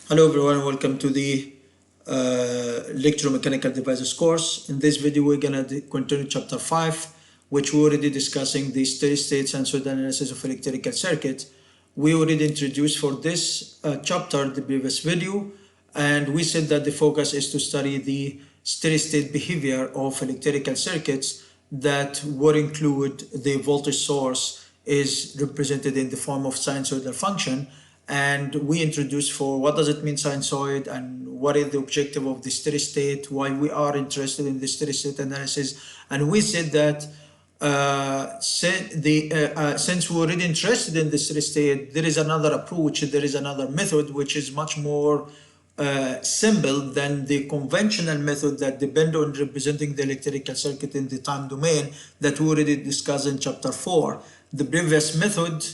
Hello everyone, welcome to the electromechanical devices course. In this video we're going to continue chapter 5, which we're already discussing the steady-state sinusoidal analysis of electrical circuits. We already introduced for this chapter the previous video, and we said that the focus is to study the steady-state behavior of electrical circuits that would include the voltage source is represented in the form of sinusoidal function. And we introduced for what does it mean sinusoid and what is the objective of the steady state, why we are interested in the steady state analysis. And we said that since we're already interested in the steady state, there is another approach, there is another method which is much more simple than the conventional method that depend on representing the electrical circuit in the time domain that we already discussed in chapter 4. The previous method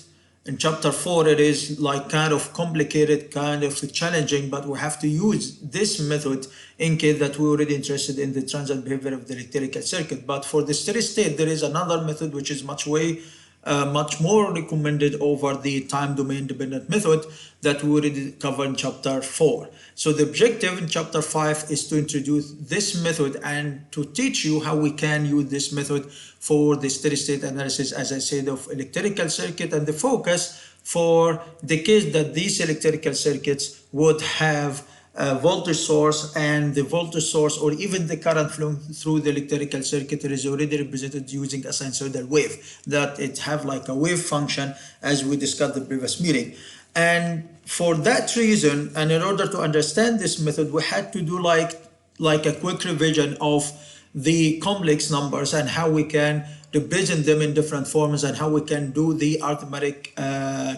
in chapter 4, it is like kind of complicated, kind of challenging, but we have to use this method in case that we're already interested in the transient behavior of the electrical circuit. But for the steady state, there is another method which is much more recommended over the time domain dependent method that we already covered in chapter 4. So the objective in chapter 5 is to introduce this method and to teach you how we can use this method for the steady state analysis, as I said, of electrical circuit, and the focus for the case that these electrical circuits would have a voltage source, and the voltage source or even the current flowing through the electrical circuit is already represented using a sinusoidal wave, that it have like a wave function as we discussed the previous meeting. And for that reason, and in order to understand this method, we had to do like a quick revision of the complex numbers and how we can represent them in different forms and how we can do the arithmetic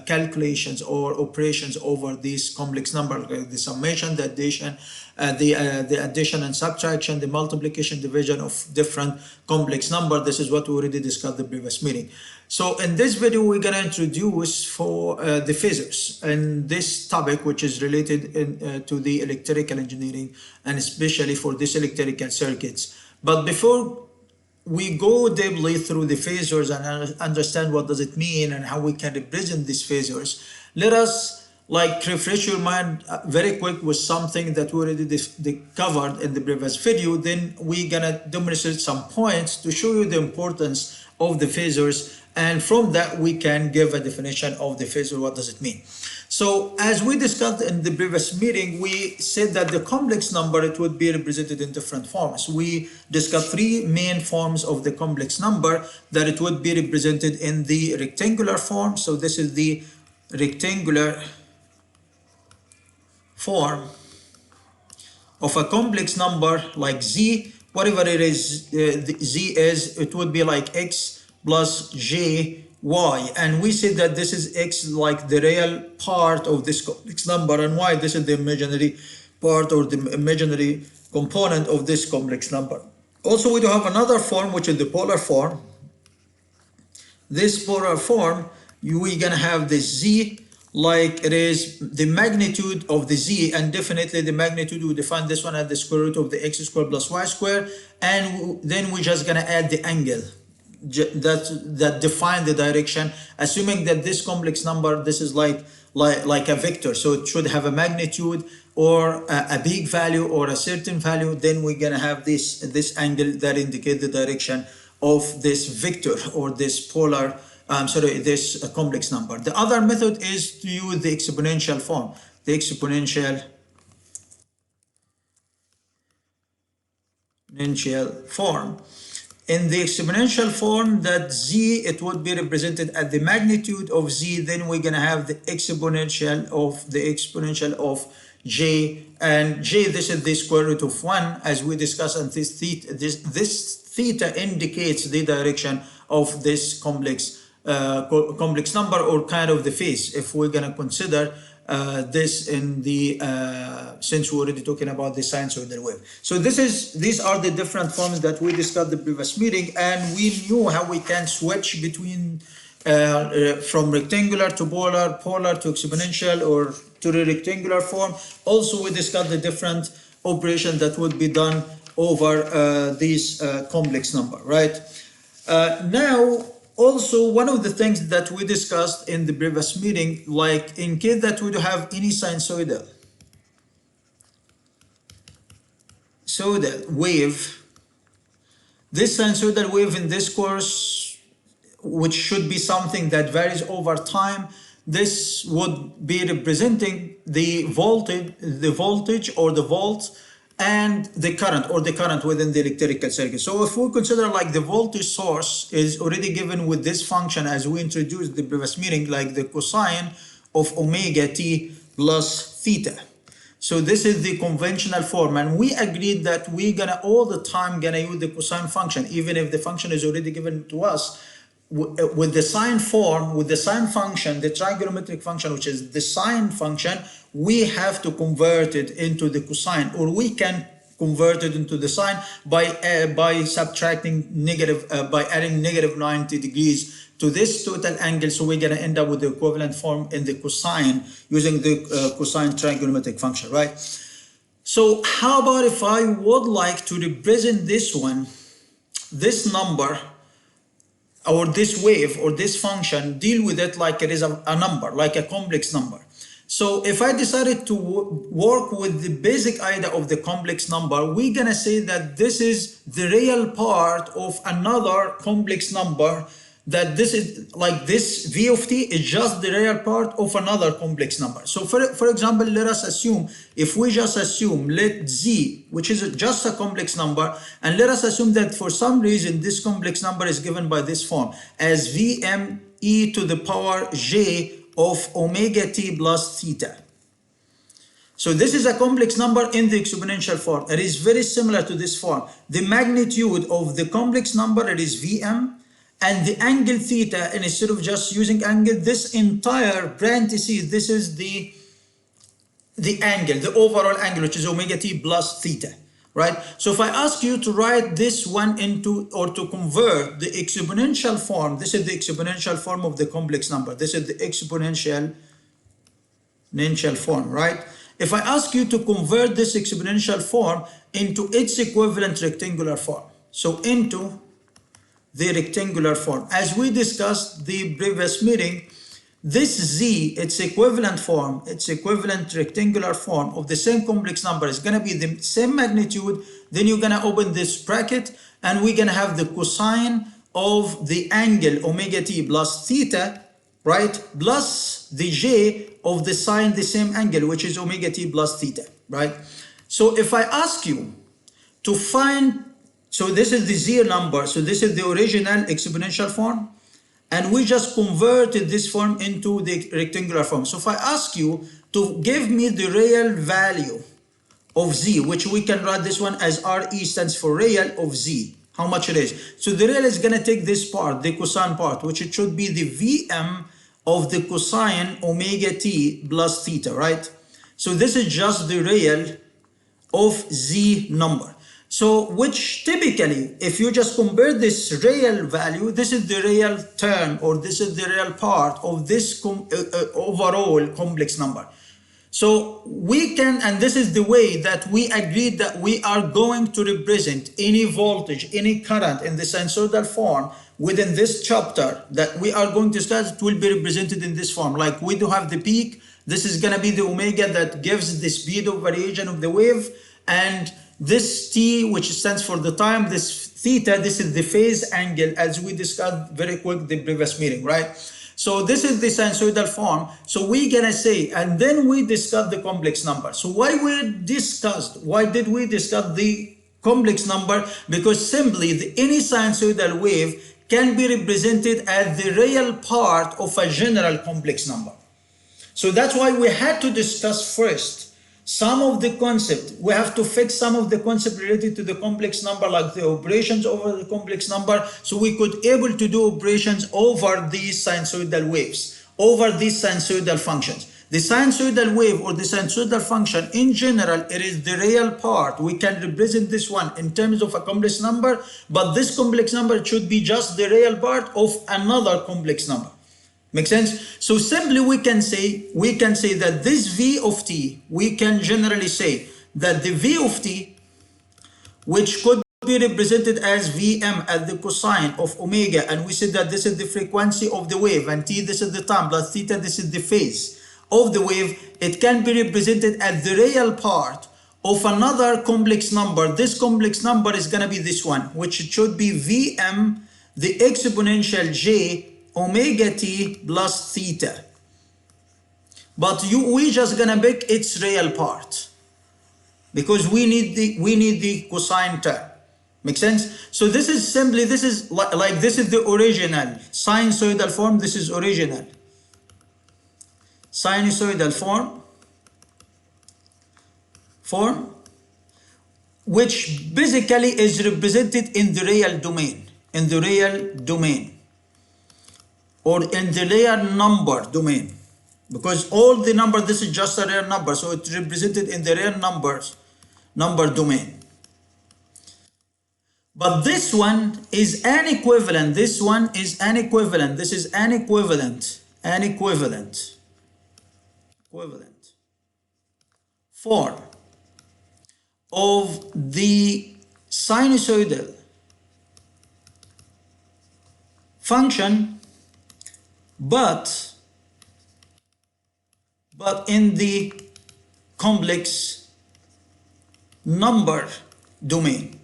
calculations or operations over these complex numbers, like the summation, the addition, the addition and subtraction, the multiplication, division of different complex number. This is what we already discussed the previous meeting. So in this video, we're going to introduce for the phasors and this topic, which is related to the electrical engineering and especially for these electrical circuits. But before we go deeply through the phasors and understand what does it mean and how we can represent these phasors, let us like refresh your mind very quick with something that we already covered in the previous video. Then we're gonna demonstrate some points to show you the importance of the phasors, and from that we can give a definition of the phasor. What does it mean? So as we discussed in the previous meeting, we said that the complex number, it would be represented in different forms. We discussed three main forms of the complex number, that it would be represented in the rectangular form. So this is the rectangular form of a complex number like z, whatever it is, z is, it would be like x plus j y, and we said that this is x like the real part of this complex number, and y this is the imaginary part or the imaginary component of this complex number. Also, we do have another form, which is the polar form. This polar form, we're gonna have the z like it is the magnitude of the z, and definitely the magnitude, we define this one as the square root of the x squared plus y squared, and then we're just gonna add the angle that define the direction, assuming that this complex number, this is like a vector, so it should have a magnitude or a big value or a certain value. Then we're gonna have this angle that indicate the direction of this vector or this polar this complex number. The other method is to use the exponential form, the exponential form. In the exponential form, that z, it would be represented at the magnitude of z. Then we're gonna have the exponential of j, and j, this is the square root of 1, as we discussed, and this theta indicates the direction of this complex number, or kind of the phase, if we're gonna consider this in the since we're already talking about the sinusoidal wave. So these are the different forms that we discussed the previous meeting, and we knew how we can switch between from rectangular to polar, polar to exponential, or to the rectangular form. Also, we discussed the different operations that would be done over these complex number, right? Now, also, one of the things that we discussed in the previous meeting, like in case that we do have any sinusoidal sinusoidal wave, this sinusoidal wave in this course, which should be something that varies over time, this would be representing the voltage or the volt and the current or the current within the electrical circuit. So if we consider like the voltage source is already given with this function as we introduced the previous meeting, like the cosine of omega t plus theta. So this is the conventional form, and we agreed that we're gonna all the time gonna use the cosine function, even if the function is already given to us. With the sine form, with the sine function, the trigonometric function, which is the sine function, we have to convert it into the cosine, or we can convert it into the sine by subtracting negative, by adding negative 90 degrees to this total angle. So we're gonna end up with the equivalent form in the cosine using the cosine trigonometric function, right? So how about if I would like to represent this one, this number, or this wave or this function, deal with it like it is a number, like a complex number. So if I decided to work with the basic idea of the complex number, we're gonna say that this is the real part of another complex number, that this is like this v of t is just the real part of another complex number. So for example, let us assume, if we just assume let z, which is just a complex number, and let us assume that for some reason this complex number is given by this form as vm e to the power j of omega t plus theta. So this is a complex number in the exponential form. It is very similar to this form. The magnitude of the complex number, it is vm, and the angle theta, and instead of just using angle, this entire parentheses, this is the angle, the overall angle, which is omega t plus theta, right? So if I ask you to write this one into, or to convert the exponential form, this is the exponential form of the complex number. This is the exponential form, right? If I ask you to convert this exponential form into its equivalent rectangular form, so into the rectangular form, as we discussed the previous meeting, this z, its equivalent form, its equivalent rectangular form of the same complex number is going to be the same magnitude. Then you're going to open this bracket, and we're going to have the cosine of the angle omega t plus theta, right, plus the j of the sine the same angle, which is omega t plus theta, right? So if I ask you to find, so this is the z number, so this is the original exponential form, and we just converted this form into the rectangular form. So if I ask you to give me the real value of z, which we can write this one as RE, stands for real of z, how much it is. So the real is going to take this part, the cosine part, which it should be the Vm of the cosine omega t plus theta, right? So this is just the real of z number. So which typically, if you just compare this real value, this is the real term, or this is the real part of this overall complex number. So we can, and this is the way that we agreed that we are going to represent any voltage, any current in the sinusoidal form within this chapter that we are going to start. It will be represented in this form. Like we do have the peak, this is going to be the omega that gives the speed of variation of the wave, and this t, which stands for the time, this theta, this is the phase angle, as we discussed very quick the previous meeting, right? So this is the sinusoidal form. So we're gonna say, and then we discussed the complex number. So why did we discuss the complex number? Because simply any sinusoidal wave can be represented as the real part of a general complex number. So that's why we had to discuss first some of the concept. We have to fix some of the concept related to the complex number, like the operations over the complex number, so we could able to do operations over these sinusoidal waves, over these sinusoidal functions. The sinusoidal wave or the sinusoidal function in general, it is the real part. We can represent this one in terms of a complex number, but this complex number should be just the real part of another complex number. Make sense? So simply we can say that this v of t, we can generally say that the v of t, which could be represented as Vm as the cosine of omega, and we said that this is the frequency of the wave, and t, this is the time, plus theta, this is the phase of the wave. It can be represented as the real part of another complex number. This complex number is going to be this one, which should be Vm, the exponential j omega t plus theta. But we just going to pick its real part, because we need the cosine term. Make sense? So this is simply, this is like this is the original sinusoidal form. This is original sinusoidal form, which basically is represented in the real domain, or in the real number domain, because all the number, this is just a real number, so it's represented in the real number domain. But this one is an equivalent, this one is an equivalent, this is an equivalent form of the sinusoidal function, but in the complex number domain.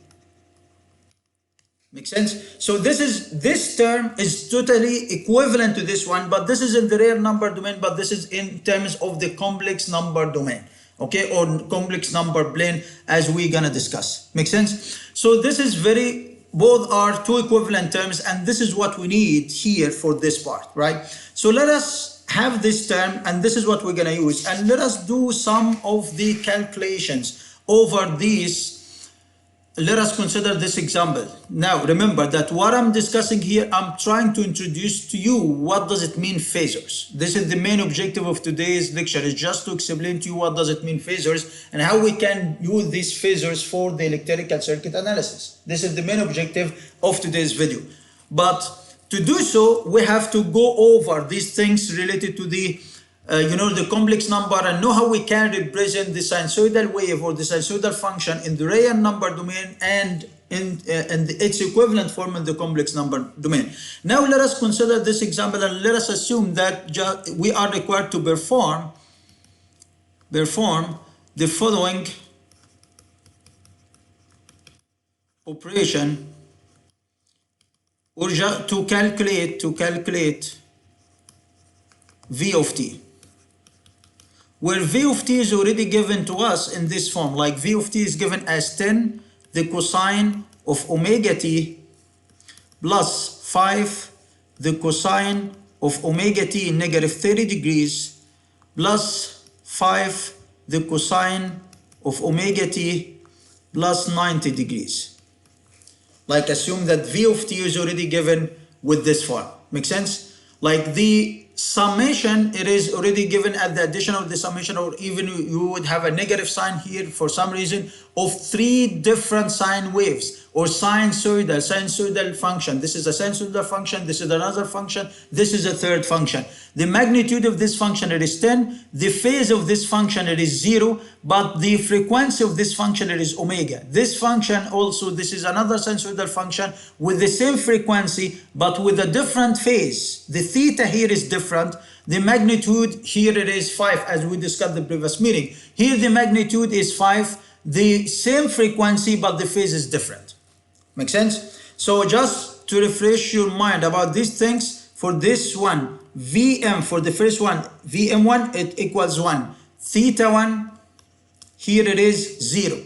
Make sense? So this term is totally equivalent to this one, but this is in the real number domain, but this is in terms of the complex number domain, okay, or complex number plane, as we're gonna discuss. Make sense? So this is both are two equivalent terms, and this is what we need here for this part, right? So let us have this term, and this is what we're gonna use, and let us do some of the calculations over these. Let us consider this example. Now remember that what I'm discussing here, I'm trying to introduce to you what does it mean phasors. This is the main objective of today's lecture, is just to explain to you what does it mean phasors and how we can use these phasors for the electrical circuit analysis. This is the main objective of today's video. But to do so, we have to go over these things related to the the complex number, and know how we can represent the sinusoidal wave or the sinusoidal function in the real number domain and in its equivalent form in the complex number domain. Now let us consider this example, and let us assume that we are required to perform the following operation, or to calculate V of t, where V of t is already given to us in this form. Like V of t is given as 10 the cosine of omega t plus 5 the cosine of omega t negative 30 degrees plus 5 the cosine of omega t plus 90 degrees. Like assume that V of t is already given with this form. Make sense? Like the summation, it is already given at the addition of the summation, or even you would have a negative sign here for some reason, of 3 different sine waves or sinusoidal function. This is a sinusoidal function, this is another function, this is a third function. The magnitude of this function, it is 10, the phase of this function, it is 0, but the frequency of this function, it is omega. This function also, this is another sinusoidal function with the same frequency but with a different phase. The theta here is different. The magnitude here, it is 5, as we discussed in the previous meeting. Here the magnitude is 5, the same frequency but the phase is different. Make sense? So just to refresh your mind about these things, for this one, Vm, for the first one, Vm1, it equals 1. Theta 1, here it is 0.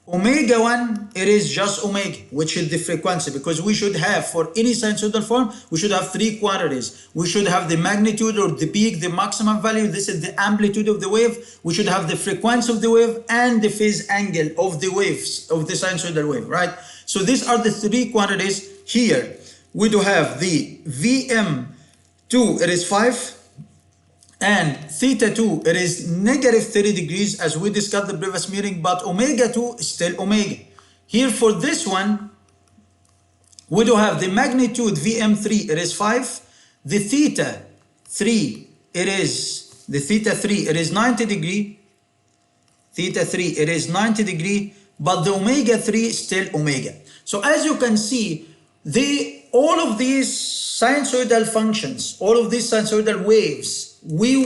Omega 1, it is just omega, which is the frequency, because we should have, for any sinusoidal form, we should have 3 quantities. We should have the magnitude or the peak, the maximum value. This is the amplitude of the wave. We should have the frequency of the wave and the phase angle of the waves, of the sinusoidal wave, right? So these are the 3 quantities. Here we do have the Vm2, it is 5, and theta 2, it is negative 30 degrees, as we discussed the previous meeting, but omega 2 is still omega. Here for this one, we do have the magnitude Vm3, it is 5, the theta 3, it is 90 degree, theta 3, it is 90 degree, but the omega 3 is still omega. So as you can see, all of these sinusoidal functions, all of these sinusoidal waves, we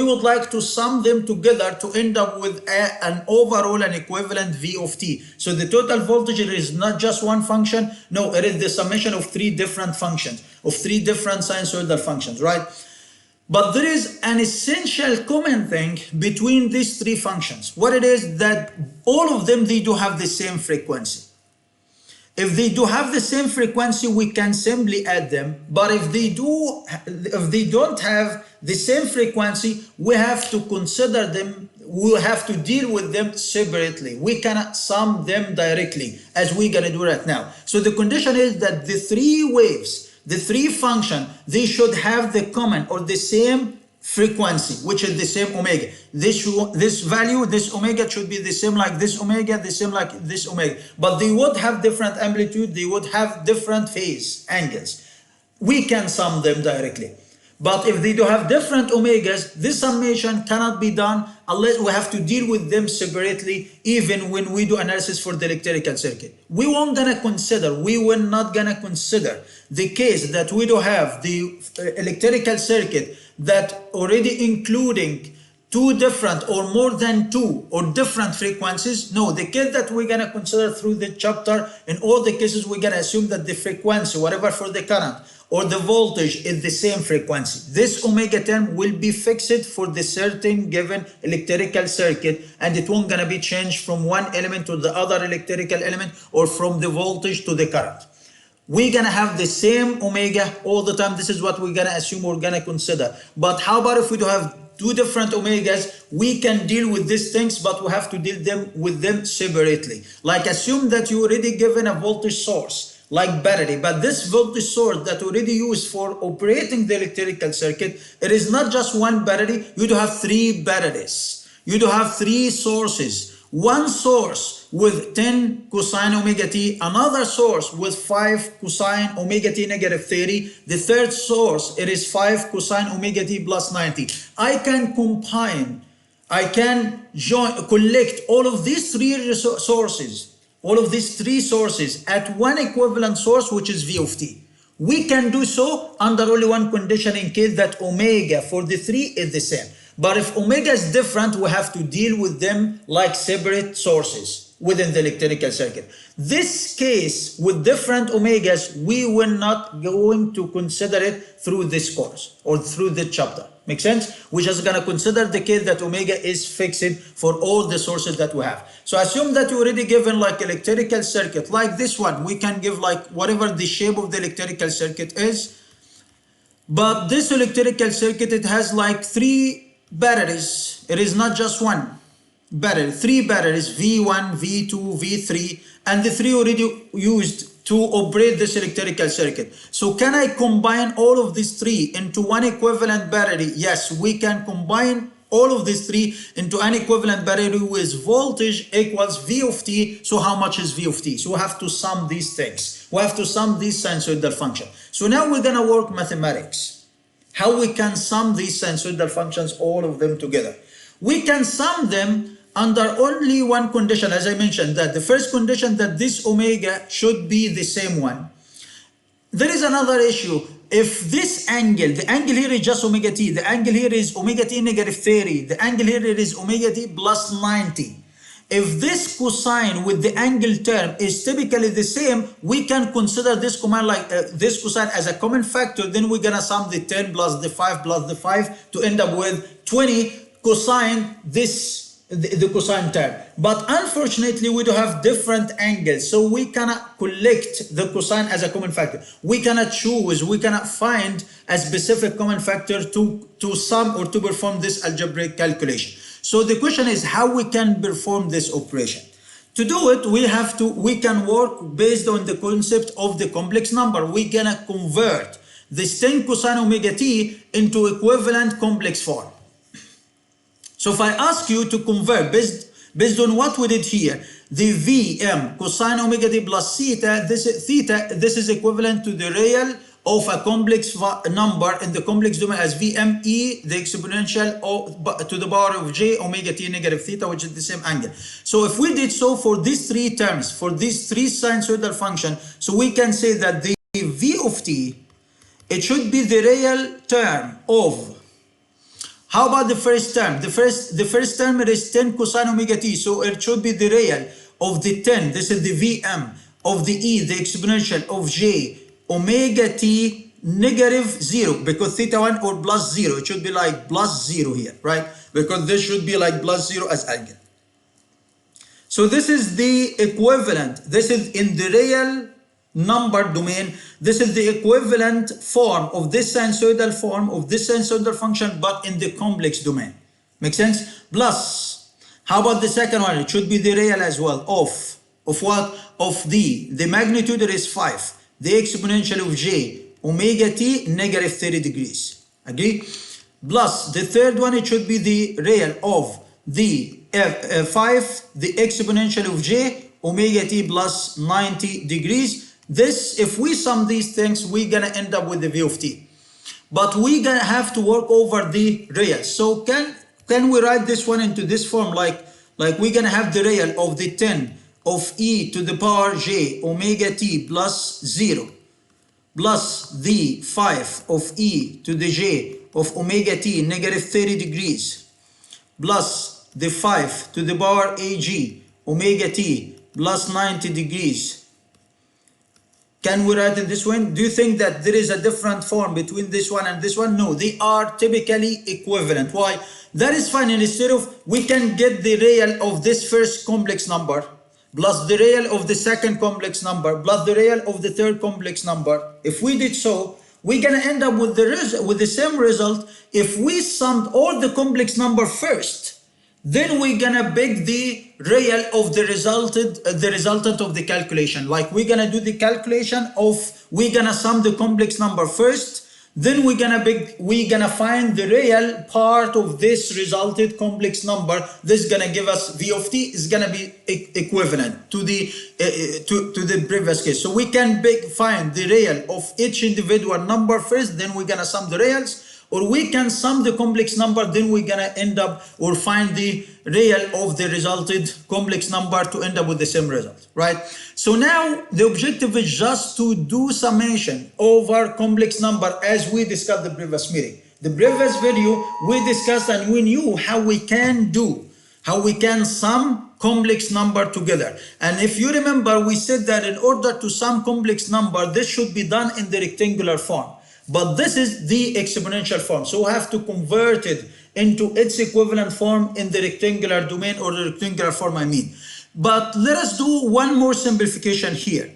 would like to sum them together to end up with an overall and equivalent V of t. So the total voltage is not just one function. No, it is the summation of three different functions, of three different sinusoidal functions, right? But there is an essential common thing between these three functions. What it is that all of them, they do have the same frequency. If they do have the same frequency, we can simply add them. But if they don't have the same frequency, we have to consider them, we'll have to deal with them separately. We cannot sum them directly, as we're gonna do right now. So the condition is that the three waves, the three functions, they should have the common or the same frequency, which is the same omega. This value, this omega, should be the same like this omega, the same like this omega. But they would have different amplitude, they would have different phase angles. We can sum them directly. But if they do have different omegas, this summation cannot be done unless we have to deal with them separately, even when we do analysis for the electrical circuit. We will not gonna consider the case that we do have the electrical circuit that already including two different or more than two or different frequencies. No, the case that we're gonna consider through the chapter, in all the cases we're gonna assume that the frequency, whatever for the current or the voltage, is the same frequency. This omega term will be fixed for the certain given electrical circuit, and it won't gonna be changed from one element to the other electrical element or from the voltage to the current. We're gonna have the same omega all the time. This is what we're gonna assume, we're gonna consider. But how about if we do have two different omegas? We can deal with these things, but we have to deal with them separately. Like, assume that you already given a voltage source like battery, but this voltage source that already used for operating the electrical circuit, it is not just one battery. You do have three batteries. You do have three sources. One source with 10 cosine omega t, another source with 5 cosine omega t negative 30. The third source, it is 5 cosine omega t plus 90. I can combine, I can collect all of these three sources, all of these three sources at one equivalent source, which is V of t. We can do so under only one condition, in case that omega for the three is the same. But if omega is different, we have to deal with them like separate sources within the electrical circuit. This case with different omegas, we will not going to consider it through this course or through the chapter. Make sense? We're just gonna consider the case that omega is fixed for all the sources that we have. So assume that you already given like electrical circuit like this one. We can give like whatever the shape of the electrical circuit is. But this electrical circuit, it has like three batteries. It is not just one battery, three batteries, V1, V2, V3, and the three already used to operate this electrical circuit. So can I combine all of these three into one equivalent battery? Yes, we can combine all of these three into an equivalent battery with voltage equals V of t. So how much is V of t? So we have to sum these things. We have to sum these sinusoidal functions. So now we're gonna work mathematics. How we can sum these sinusoidal functions, all of them together. We can sum them under only one condition, as I mentioned, that the first condition that this omega should be the same one. There is another issue. If this angle, the angle here is just omega t, the angle here is omega t negative 30, the angle here is omega t plus 90. If this cosine with the angle term is typically the same, we can consider this cosine like this cosine as a common factor. Then we're gonna sum the 10 plus the 5 plus the 5 to end up with 20 cosine the cosine term. But unfortunately, we do have different angles, so we cannot collect the cosine as a common factor. We cannot choose, we cannot find a specific common factor to sum or to perform this algebraic calculation. So the question is how we can perform this operation. To do it, we can work based on the concept of the complex number. We're gonna convert this 10 cosine omega t into equivalent complex form. So if I ask you to convert based on what we did here, the Vm cosine omega t plus theta, this is equivalent to the real of a complex number in the complex domain as Vme, the exponential to the power of j omega t negative theta, which is the same angle. So if we did so for these three terms, for these three sinusoidal functions, so we can say that the V of t, it should be the real term of How about the first term? The first term is 10 cosine omega t, so it should be the real of the 10, this is the Vm, of the e, the exponential of j omega t negative 0, because theta 1 or plus 0, it should be like plus 0 here, right? Because this should be like plus 0 as angle. So this is the equivalent, this is in the real number domain, this is the equivalent form of this sinusoidal form of this sinusoidal function, but in the complex domain. Make sense? Plus, how about the second one? It should be the real as well of what? Of the magnitude is 5, the exponential of j omega t negative 30 degrees. Agree? Plus the third one, it should be the real of the 5, the exponential of j omega t plus 90 degrees. This, if we sum these things, we're gonna end up with the v of t. But we're gonna have to work over the real. So can we write this one into this form, like we're gonna have the real of the 10 of e to the power j omega t plus 0 plus the 5 of e to the j of omega t negative 30 degrees plus the 5 to the power ag omega t plus 90 degrees. Can we write it this way? Do you think that there is a different form between this one and this one? No, they are typically equivalent. Why? That is fine. And instead of, we can get the real of this first complex number plus the real of the second complex number plus the real of the third complex number. If we did so, we're gonna end up with the same result if we summed all the complex number first. Then we're gonna pick the real of the resultant of the calculation. Like we're gonna do the calculation of, we're gonna sum the complex number first, then we're gonna find the real part of this resulted complex number. This is gonna give us v of t is gonna be equivalent to the previous case. So we can find the real of each individual number first, then we're gonna sum the reals. Or we can sum the complex number, then we're gonna end up or find the real of the resulted complex number to end up with the same result, right? So now the objective is just to do summation over complex number as we discussed the previous meeting. The previous video we discussed and we knew how we can sum complex number together. And if you remember, we said that in order to sum complex number, this should be done in the rectangular form. But this is the exponential form, so we have to convert it into its equivalent form in the rectangular domain, or the rectangular form I mean. But let us do one more simplification here.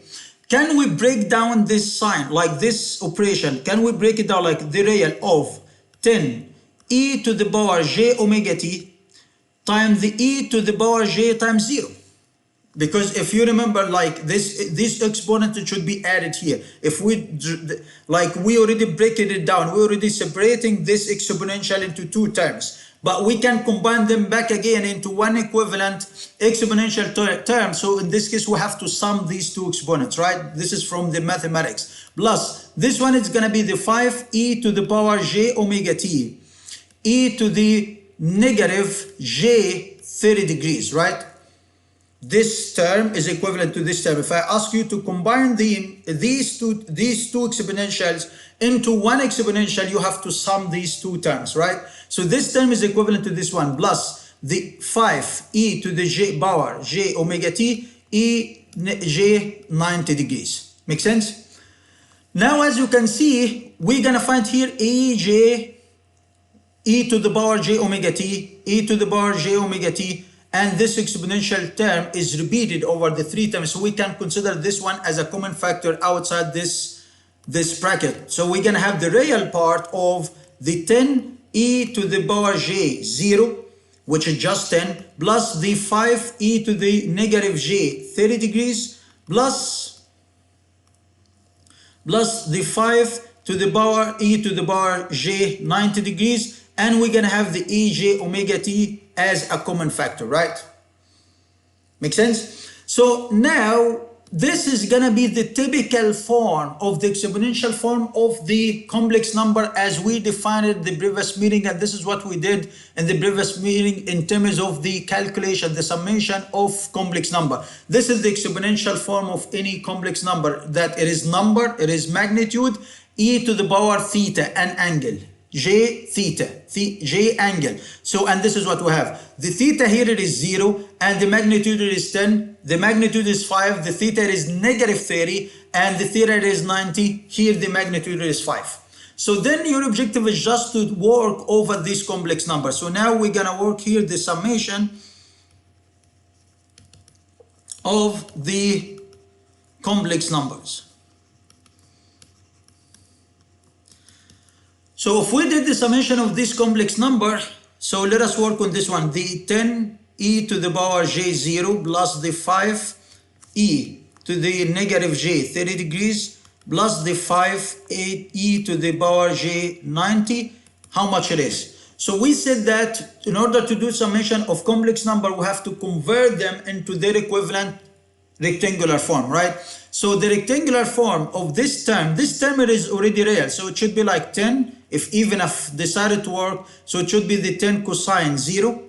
Can we break down this sign, like this operation, can we break it down like the real of 10 e to the power j omega t times the e to the power j times 0? Because if you remember, like this exponent should be added here. If we, like we already breaking it down, we're already separating this exponential into two terms. But we can combine them back again into one equivalent exponential term. So in this case, we have to sum these two exponents, right? This is from the mathematics. Plus, this one is gonna be the 5 e to the power j omega t, e to the negative j 30 degrees, right? This term is equivalent to this term. If I ask you to combine these two exponentials into one exponential, you have to sum these two terms, right? So this term is equivalent to this one, plus the 5 e to the j power j omega t e j 90 degrees. Make sense? Now, as you can see, we're gonna find here e to the power j omega t, e to the power j omega t, and this exponential term is repeated over the three terms. So we can consider this one as a common factor outside this bracket. So we're gonna have the real part of the 10 e to the power j 0, which is just 10, plus the 5 e to the negative j 30 degrees, plus the 5 to the power e to the power j 90 degrees, and we're gonna have the ej omega t as a common factor, right? Make sense? So now this is gonna be the typical form of the exponential form of the complex number as we defined it in the previous meeting, and this is what we did in the previous meeting in terms of the calculation, the summation of complex number. This is the exponential form of any complex number, that it is number, it is magnitude, e to the power theta, and angle, j theta, j angle. So, and this is what we have. The theta here it is 0 and the magnitude is 10, the magnitude is 5, the theta is negative 30 and the theta is 90, here the magnitude is 5. So then your objective is just to work over these complex numbers. So now we're gonna work here the summation of the complex numbers. So if we did the summation of this complex number, so let us work on this one. The 10e to the power j0 plus the 5e to the negative j 30 degrees plus the 5e to the power j 90, how much it is? So we said that in order to do summation of complex number, we have to convert them into their equivalent rectangular form, right? So the rectangular form of this term it is already real, so it should be like 10, even if decided to work, so it should be the 10 cosine 0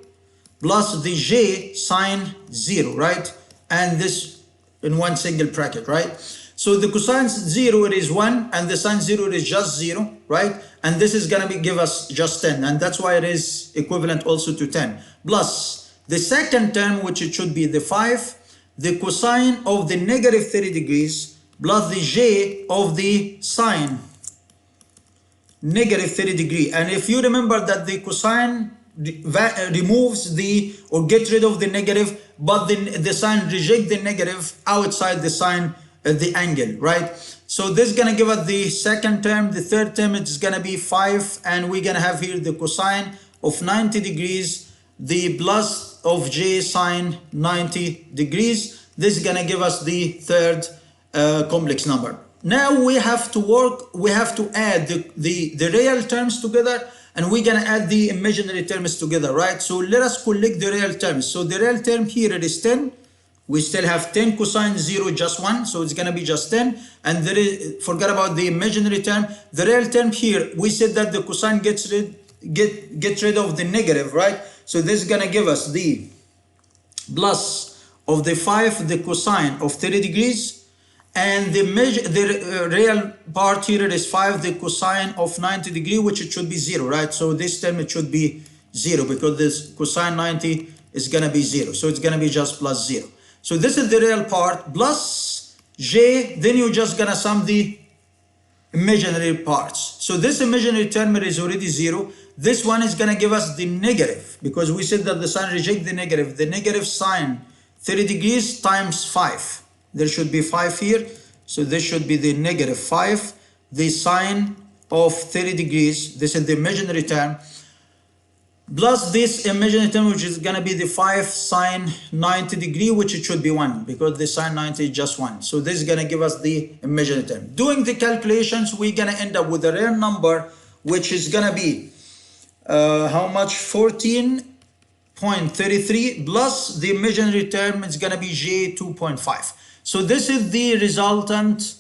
plus the j sine 0, right? And this in one single bracket, right? So the cosine 0 it is 1 and the sine 0 is just 0, right? And this is gonna give us just 10, and that's why it is equivalent also to 10. Plus the second term, which it should be the 5, the cosine of the negative 30 degrees plus the j of the sine negative 30 degree. And if you remember that the cosine removes or get rid of the negative, but the sine reject the negative outside the sine, the angle, right? So this is gonna give us the second term. The third term is gonna be 5, and we're gonna have here the cosine of 90 degrees, the plus of j sine 90 degrees. This is gonna give us the third complex number. Now we have to work, we have to add the real terms together, and we're gonna add the imaginary terms together, right? So let us collect the real terms. So the real term here it is 10. We still have 10 cosine 0 just 1, so it's gonna be just 10. And there is, forget about the imaginary term. The real term here, we said that the cosine gets rid of the negative, right? So this is gonna give us the plus of the 5, the cosine of 30 degrees, and the real part here is 5, the cosine of 90 degree, which it should be 0, right? So this term it should be 0 because this cosine 90 is gonna be 0, so it's gonna be just plus 0. So this is the real part plus j, then you're just gonna sum the imaginary parts. So this imaginary term is already 0. This one is gonna give us the negative, because we said that the sine reject the negative. The negative sine 30 degrees times 5. There should be 5 here, so this should be the negative 5. The sine of 30 degrees, this is the imaginary term, plus this imaginary term, which is gonna be the 5 sine 90 degree, which it should be 1 because the sine 90 is just 1. So this is gonna give us the imaginary term. Doing the calculations, we're gonna end up with a real number, which is gonna be how much? 14.33 plus the imaginary term is gonna be j 2.5. So this is the resultant,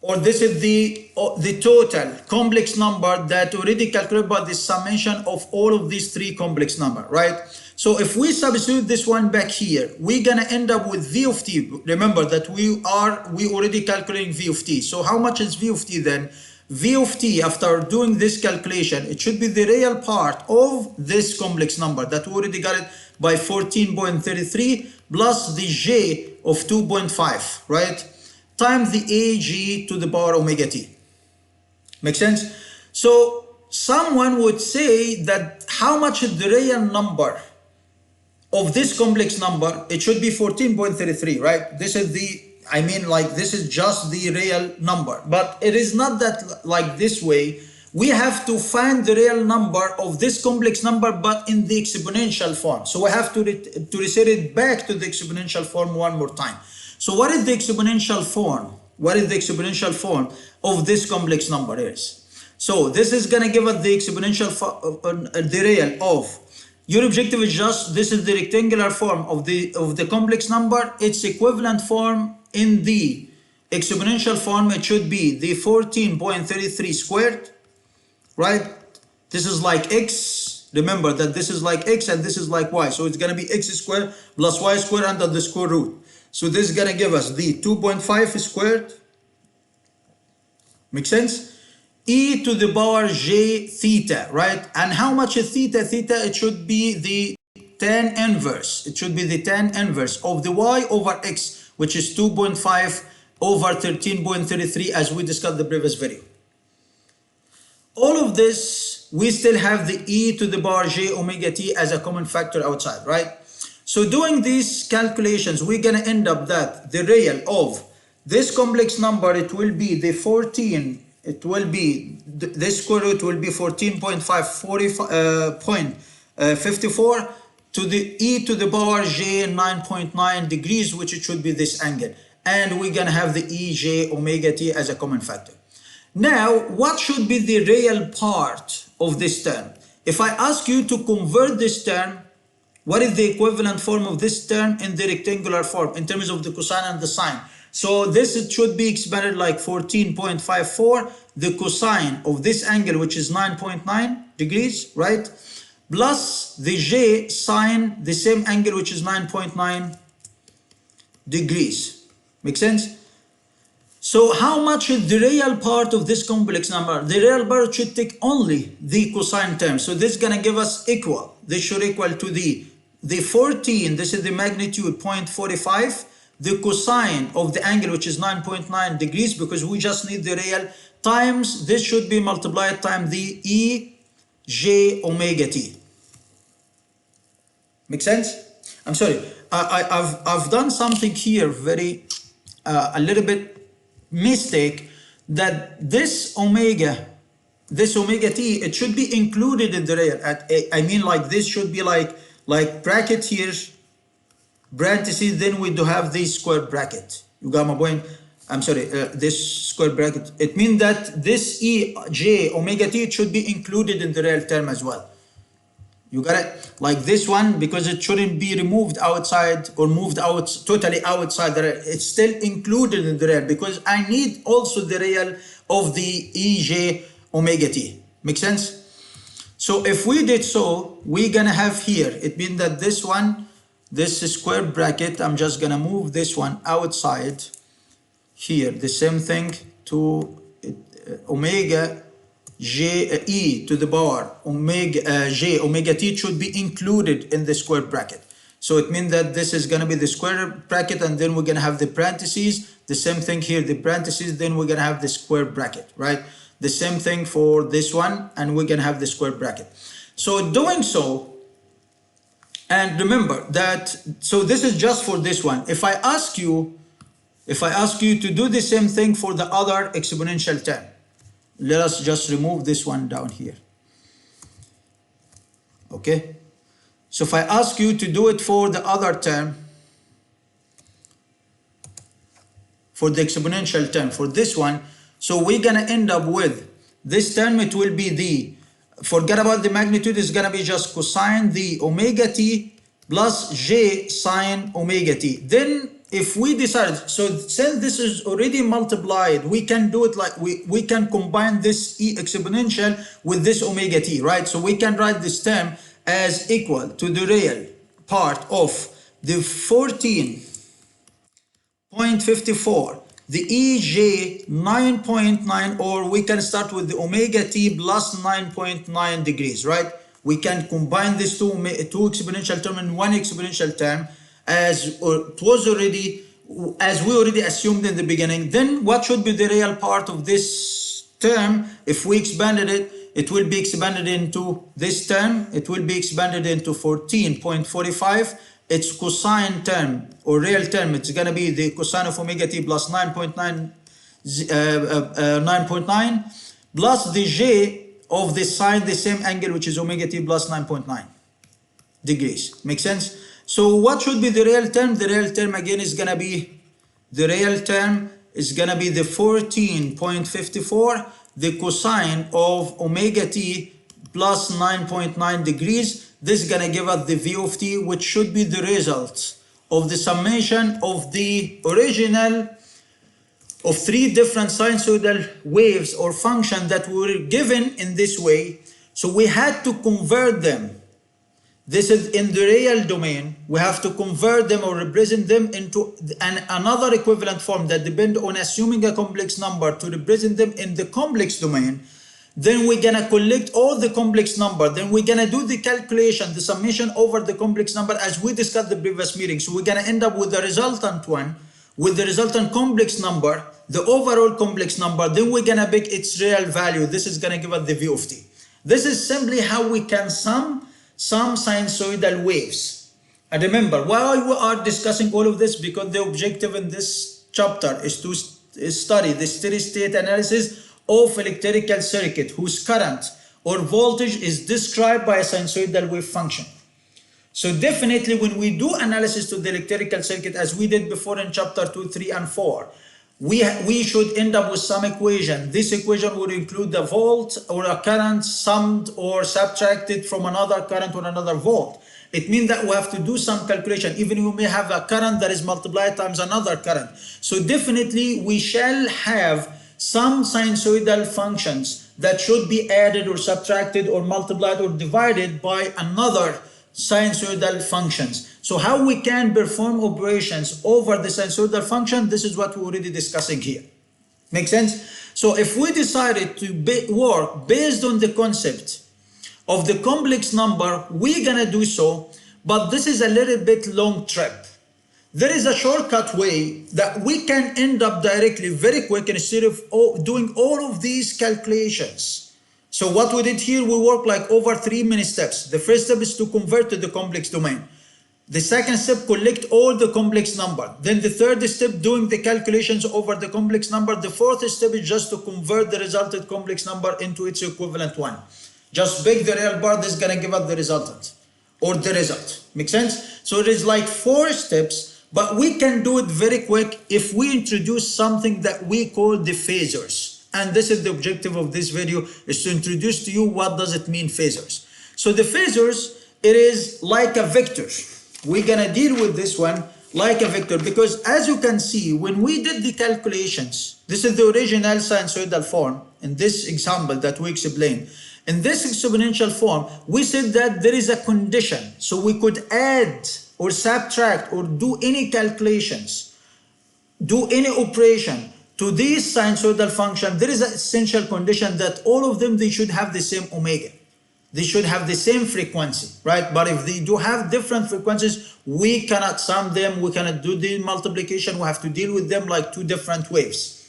or this is the total complex number that already calculated by the summation of all of these three complex numbers, right? So if we substitute this one back here, we're gonna end up with v of t. Remember that we already calculating v of t. So how much is v of t then? V of t, after doing this calculation, it should be the real part of this complex number that we already got it by 14.33 plus the j of 2.5, right? Times the ag to the power omega t. Make sense? So someone would say that how much is the real number of this complex number? It should be 14.33, right? This is the, I mean, like, this is just the real number, but it is not that like this way. We have to find the real number of this complex number, but in the exponential form. So we have to reset it back to the exponential form one more time. So what is the exponential form? What is the exponential form of this complex number is? So this is gonna give us the exponential the real of. Your objective is just, this is the rectangular form of the complex number. Its equivalent form in the exponential form, it should be the 14.33 squared, right? This is like x. Remember that this is like x and this is like y. So it's gonna be x squared plus y squared under the square root. So this is gonna give us the 2.5 squared. Make sense? e to the power j theta, right? And how much is theta? Theta, it should be the tan inverse. It should be the tan inverse of the y over x, which is 2.5 over 13.33, as we discussed the previous video. All of this, we still have the e to the power j omega t as a common factor outside, right? So doing these calculations, we're going to end up that the real of this complex number, it will be the 14, it will be, this square root will be 14.54 to the e to the power j 9.9 degrees, which it should be this angle. And we're going to have the e j omega t as a common factor. Now, what should be the real part of this term? If I ask you to convert this term, what is the equivalent form of this term in the rectangular form in terms of the cosine and the sine? So this, it should be expanded like 14.54, the cosine of this angle, which is 9.9 degrees, right? Plus the j sine the same angle, which is 9.9 degrees. Make sense? So how much is the real part of this complex number? The real part should take only the cosine term. So this is going to give us equal. This should equal to the 14, this is the magnitude 0.45, the cosine of the angle, which is 9.9 degrees, because we just need the real, times, this should be multiplied times the e j omega t. Make sense? I'm sorry, I've done something here very, a little bit mistake, that this omega t, it should be included in the real. I mean, like this should be like bracket here, parentheses, then we do have this square bracket. You got my point? I'm sorry, this square bracket. It means that this e j omega t, it should be included in the real term as well. You got it? Like this one, because it shouldn't be removed outside or moved out totally outside the real. It's still included in the real, because I need also the real of the ej omega t. Make sense? So if we did so, we're gonna have here, it means that this one, this square bracket, I'm just gonna move this one outside here. The same thing to omega j e to the power omega j omega t should be included in the square bracket. So it means that this is going to be the square bracket, and then we're going to have the parentheses. The same thing here, the parentheses, then we're going to have the square bracket, right? The same thing for this one, and we're going to have the square bracket. So doing so, and remember that, so this is just for this one. If I ask you to do the same thing for the other exponential term, let us just remove this one down here. Okay, so if I ask you to do it for the other term, for the exponential term, for this one, so we're gonna end up with this term. It will be the, forget about the magnitude, it's gonna be just cosine the omega t plus j sine omega t. Then if we decide, so since this is already multiplied, we can do it like, we can combine this e exponential with this omega t, right? So we can write this term as equal to the real part of the 14.54, the ej 9.9, or we can start with the omega t plus 9.9 degrees, right? We can combine these two exponential terms in one exponential term, as it was already, as we already assumed in the beginning. Then what should be the real part of this term? If we expanded it, it will be expanded into this term. It will be expanded into 14.45. Its cosine term or real term, it's going to be the cosine of omega t plus 9.9 plus the j of the sine, the same angle, which is omega t plus 9.9 degrees. Make sense? So what should be the real term? The real term again is going to be, the real term is going to be the 14.54, the cosine of omega t plus 9.9 degrees. This is going to give us the v of t, which should be the result of the summation of the original of three different sinusoidal waves or functions that were given in this way. So we had to convert them This is in the real domain. We have to convert them or represent them into another equivalent form that depend on assuming a complex number to represent them in the complex domain. Then we're gonna collect all the complex number. Then we're gonna do the calculation, the summation over the complex number as we discussed the previous meeting. So we're gonna end up with the resultant one, with the resultant complex number, the overall complex number. Then we're gonna pick its real value. This is gonna give us the v of t. This is simply how we can sum some sinusoidal waves. And remember, why we are discussing all of this, because the objective in this chapter is to study the steady state analysis of electrical circuit whose current or voltage is described by a sinusoidal wave function. So definitely when we do analysis to the electrical circuit as we did before in chapter 2, 3, and 4, we should end up with some equation. This equation would include the volt or a current summed or subtracted from another current or another volt. It means that we have to do some calculation. Even we may have a current that is multiplied times another current. So definitely we shall have some sinusoidal functions that should be added or subtracted or multiplied or divided by another sinusoidal functions. So how we can perform operations over the sinusoidal function, this is what we're already discussing here. Make sense? So if we decided to work based on the concept of the complex number, we're gonna do so, but this is a little bit long trip. There is a shortcut way that we can end up directly very quick instead of doing all of these calculations. So what we did here, we worked like over 3 mini steps. The first step is to convert to the complex domain. The second step, collect all the complex number. Then the third step, doing the calculations over the complex number. The fourth step is just to convert the resulted complex number into its equivalent one. Just pick the real part that's gonna give us the resultant or the result. Make sense? So it is like 4 steps, but we can do it very quick if we introduce something that we call the phasors. And this is the objective of this video, is to introduce to you what does it mean phasors. So the phasors, it is like a vector. We're gonna deal with this one like a vector because as you can see, when we did the calculations, this is the original sinusoidal form in this example that we explained. In this exponential form, we said that there is a condition. So we could add or subtract or do any calculations, do any operation to this sinusoidal function. There is an essential condition that all of them, they should have the same omega. They should have the same frequency, right? But if they do have different frequencies, we cannot sum them, we cannot do the multiplication, we have to deal with them like 2 different waves.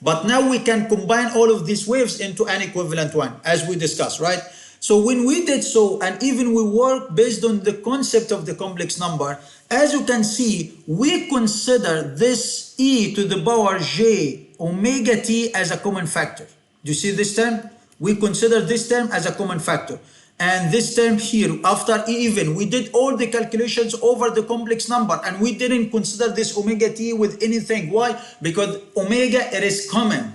But now we can combine all of these waves into an equivalent one, as we discussed, right? So when we did so, and even we work based on the concept of the complex number, as you can see, we consider this e to the power j omega t as a common factor. Do you see this term? We consider this term as a common factor. And this term here, after even, we did all the calculations over the complex number and we didn't consider this omega t with anything. Why? Because omega, it is common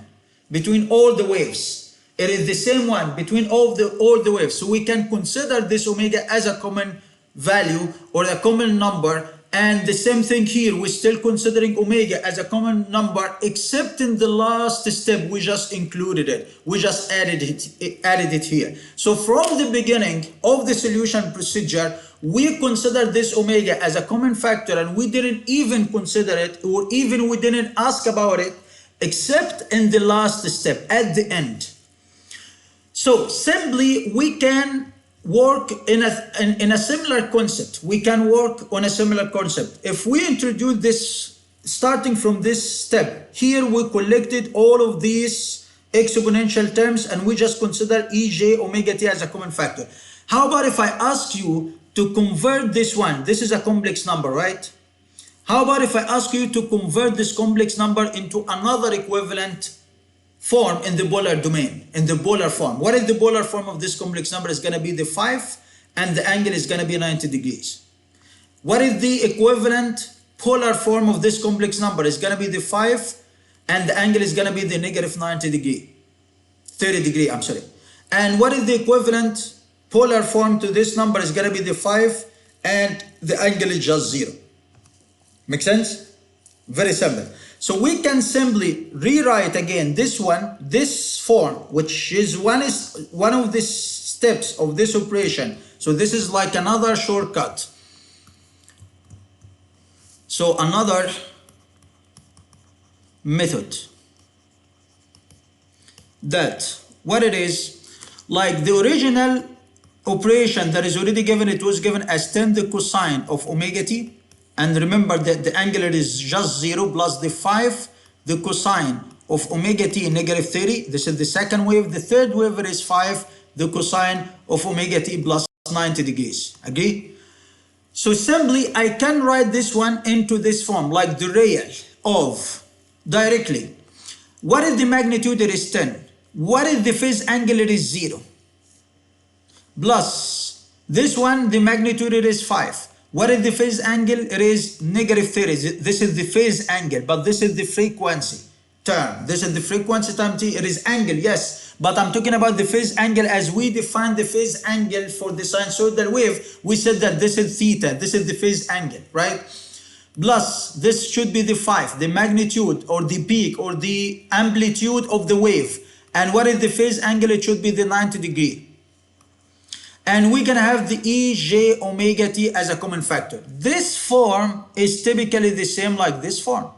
between all the waves. It is the same one between all the waves. So we can consider this omega as a common value or a common number. And the same thing here, we're still considering omega as a common number, except in the last step, we just included it. We just added it here. So from the beginning of the solution procedure, we considered this omega as a common factor and we didn't even consider it, or even we didn't ask about it, except in the last step, at the end. So simply, we can work in a similar concept. We can work on a similar concept. If we introduce this, starting from this step, here we collected all of these exponential terms and we just consider ej omega t as a common factor. How about if I ask you to convert this one? This is a complex number, right? How about if I ask you to convert this complex number into another equivalent form in the polar domain, in the polar form? What is the polar form of this complex number? Is going to be the 5 and the angle is going to be 90 degrees. What is the equivalent polar form of this complex number? Is going to be the 5 and the angle is going to be the negative 90 degree, 30 degree, I'm sorry. And what is the equivalent polar form to this number? Is going to be the 5 and the angle is just 0. Make sense? Very simple. So we can simply rewrite again this one, this form, which is one of the steps of this operation, So this is like another shortcut. So another method that what it is, like the original operation that is already given, it was given as 10 the cosine of omega t, and remember that the angular is just 0 plus the 5 the cosine of omega t negative 30. This is the second wave. The third wave is 5 the cosine of omega t plus 90 degrees. Agree? So simply I can write this one into this form, like the real of directly. What is the magnitude? It is 10. What is the phase angle? It is 0. Plus this one, the magnitude it is 5. What is the phase angle? It is negative 30. This is the phase angle, but this is the frequency term. This is the frequency term t. It is angle, yes, but I'm talking about the phase angle as we define the phase angle for the sinusoidal wave. We said that this is theta. This is the phase angle, right? Plus this should be the 5, the magnitude or the peak or the amplitude of the wave. And what is the phase angle? It should be the 90 degree. And we can have the ej omega t as a common factor. This form is typically the same like this form.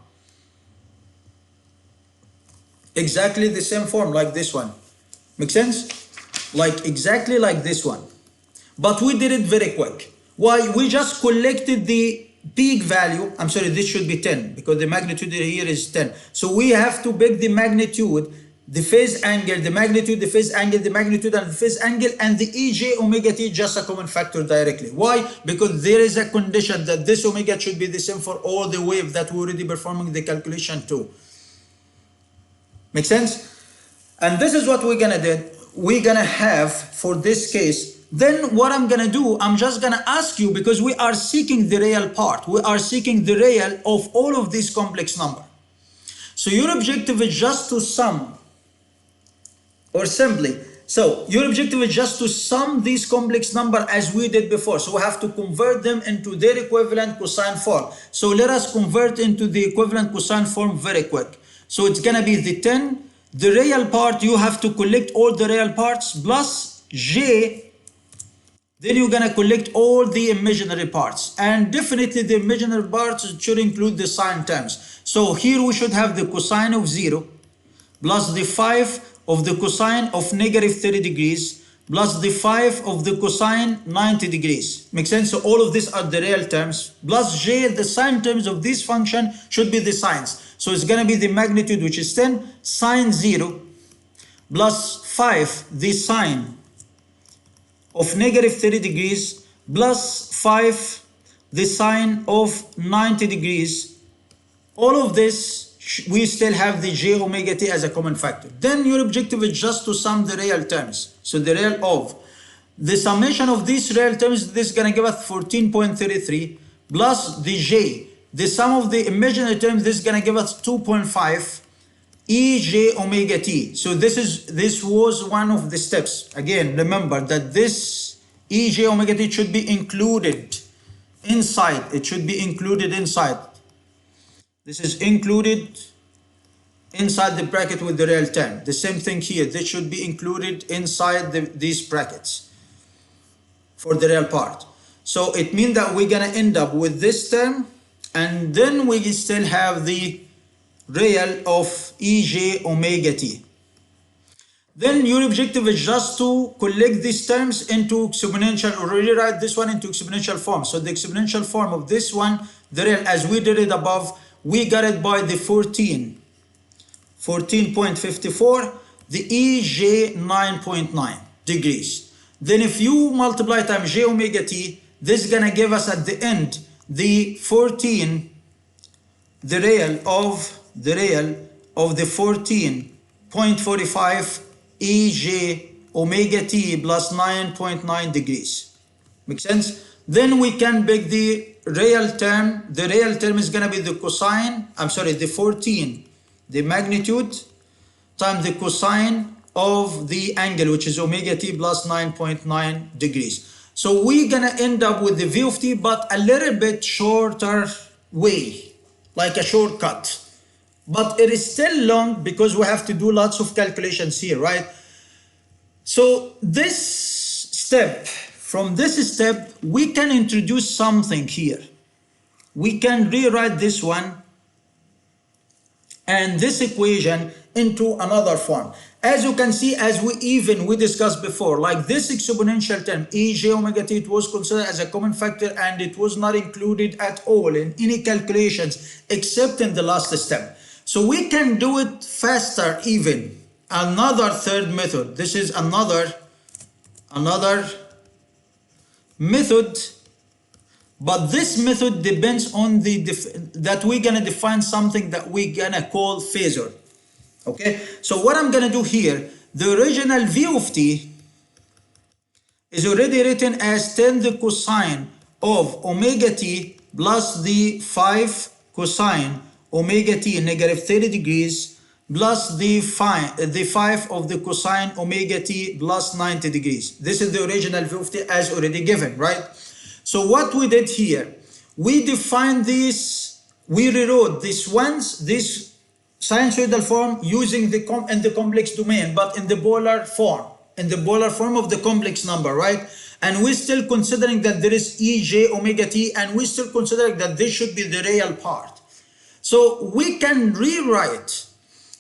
Exactly the same form like this one. Make sense? Like exactly like this one. But we did it very quick. Why? We just collected the peak value. I'm sorry, this should be 10 because the magnitude here is 10. So we have to pick the magnitude, the phase angle, the magnitude, the phase angle, the magnitude and the phase angle, and the ej omega t just a common factor directly. Why? Because there is a condition that this omega should be the same for all the wave that we're already performing the calculation to. Make sense? And this is what we're gonna do. We're gonna have for this case. Then what I'm gonna do, I'm just gonna ask you, because we are seeking the real part. We are seeking the real of all of these complex number. So your objective is just to sum, or simply, so your objective is just to sum these complex number as we did before. So we have to convert them into their equivalent cosine form. So let us convert into the equivalent cosine form very quick. So it's gonna be the 10, the real part, you have to collect all the real parts plus j, then you're gonna collect all the imaginary parts. And definitely the imaginary parts should include the sine terms. So here we should have the cosine of 0 plus the 5 of the cosine of negative 30 degrees plus the 5 of the cosine 90 degrees. Make sense? So all of these are the real terms plus j, the sine terms of this function should be the sines. So it's gonna be the magnitude, which is 10 sine 0 plus 5 the sine of negative 30 degrees plus 5 the sine of 90 degrees. All of this we still have the j omega t as a common factor. Then your objective is just to sum the real terms. So the real of the summation of these real terms, this is going to give us 14.33 plus the j, the sum of the imaginary terms, this is going to give us 2.5 ej omega t. So this was one of the steps. Again, remember that this ej omega t should be included inside. It should be included inside. This is included inside the bracket with the real term. The same thing here. This should be included inside these brackets for the real part. So it means that we're going to end up with this term, and then we still have the real of ej omega t. Then your objective is just to collect these terms into exponential, or rewrite this one into exponential form. So the exponential form of this one, the real, as we did it above, we got it by the 14.54, the ej 9.9 degrees. Then if you multiply times j omega t, this is gonna give us at the end the 14, the real of the 14.45 ej omega t plus 9.9 degrees. Make sense? Then we can pick the real term. The real term is going to be the cosine, the 14, the magnitude, times the cosine of the angle, which is omega t plus 9.9 degrees. So we're going to end up with the v of t, but a little bit shorter way, like a shortcut. But it is still long because we have to do lots of calculations here, right? So this step from this step, we can introduce something here. We can rewrite this one and this equation into another form. As you can see, as we discussed before, like this exponential term, ej omega t, it was considered as a common factor and it was not included at all in any calculations except in the last step. So we can do it faster even. Another third method. This is another method, but this method depends on that we're gonna define something that we're gonna call phasor. Okay, so what I'm gonna do here, the original v of t is already written as 10 the cosine of omega t plus the 5 cosine omega t negative 30 degrees plus the 5 of the cosine omega t plus 90 degrees. This is the original v of t as already given, right? So what we did here, we defined this, we rewrote this sinusoidal form using in the complex domain, but in the polar form of the complex number, right? And we're still considering that there is ej omega t, and we're still considering that this should be the real part. So we can rewrite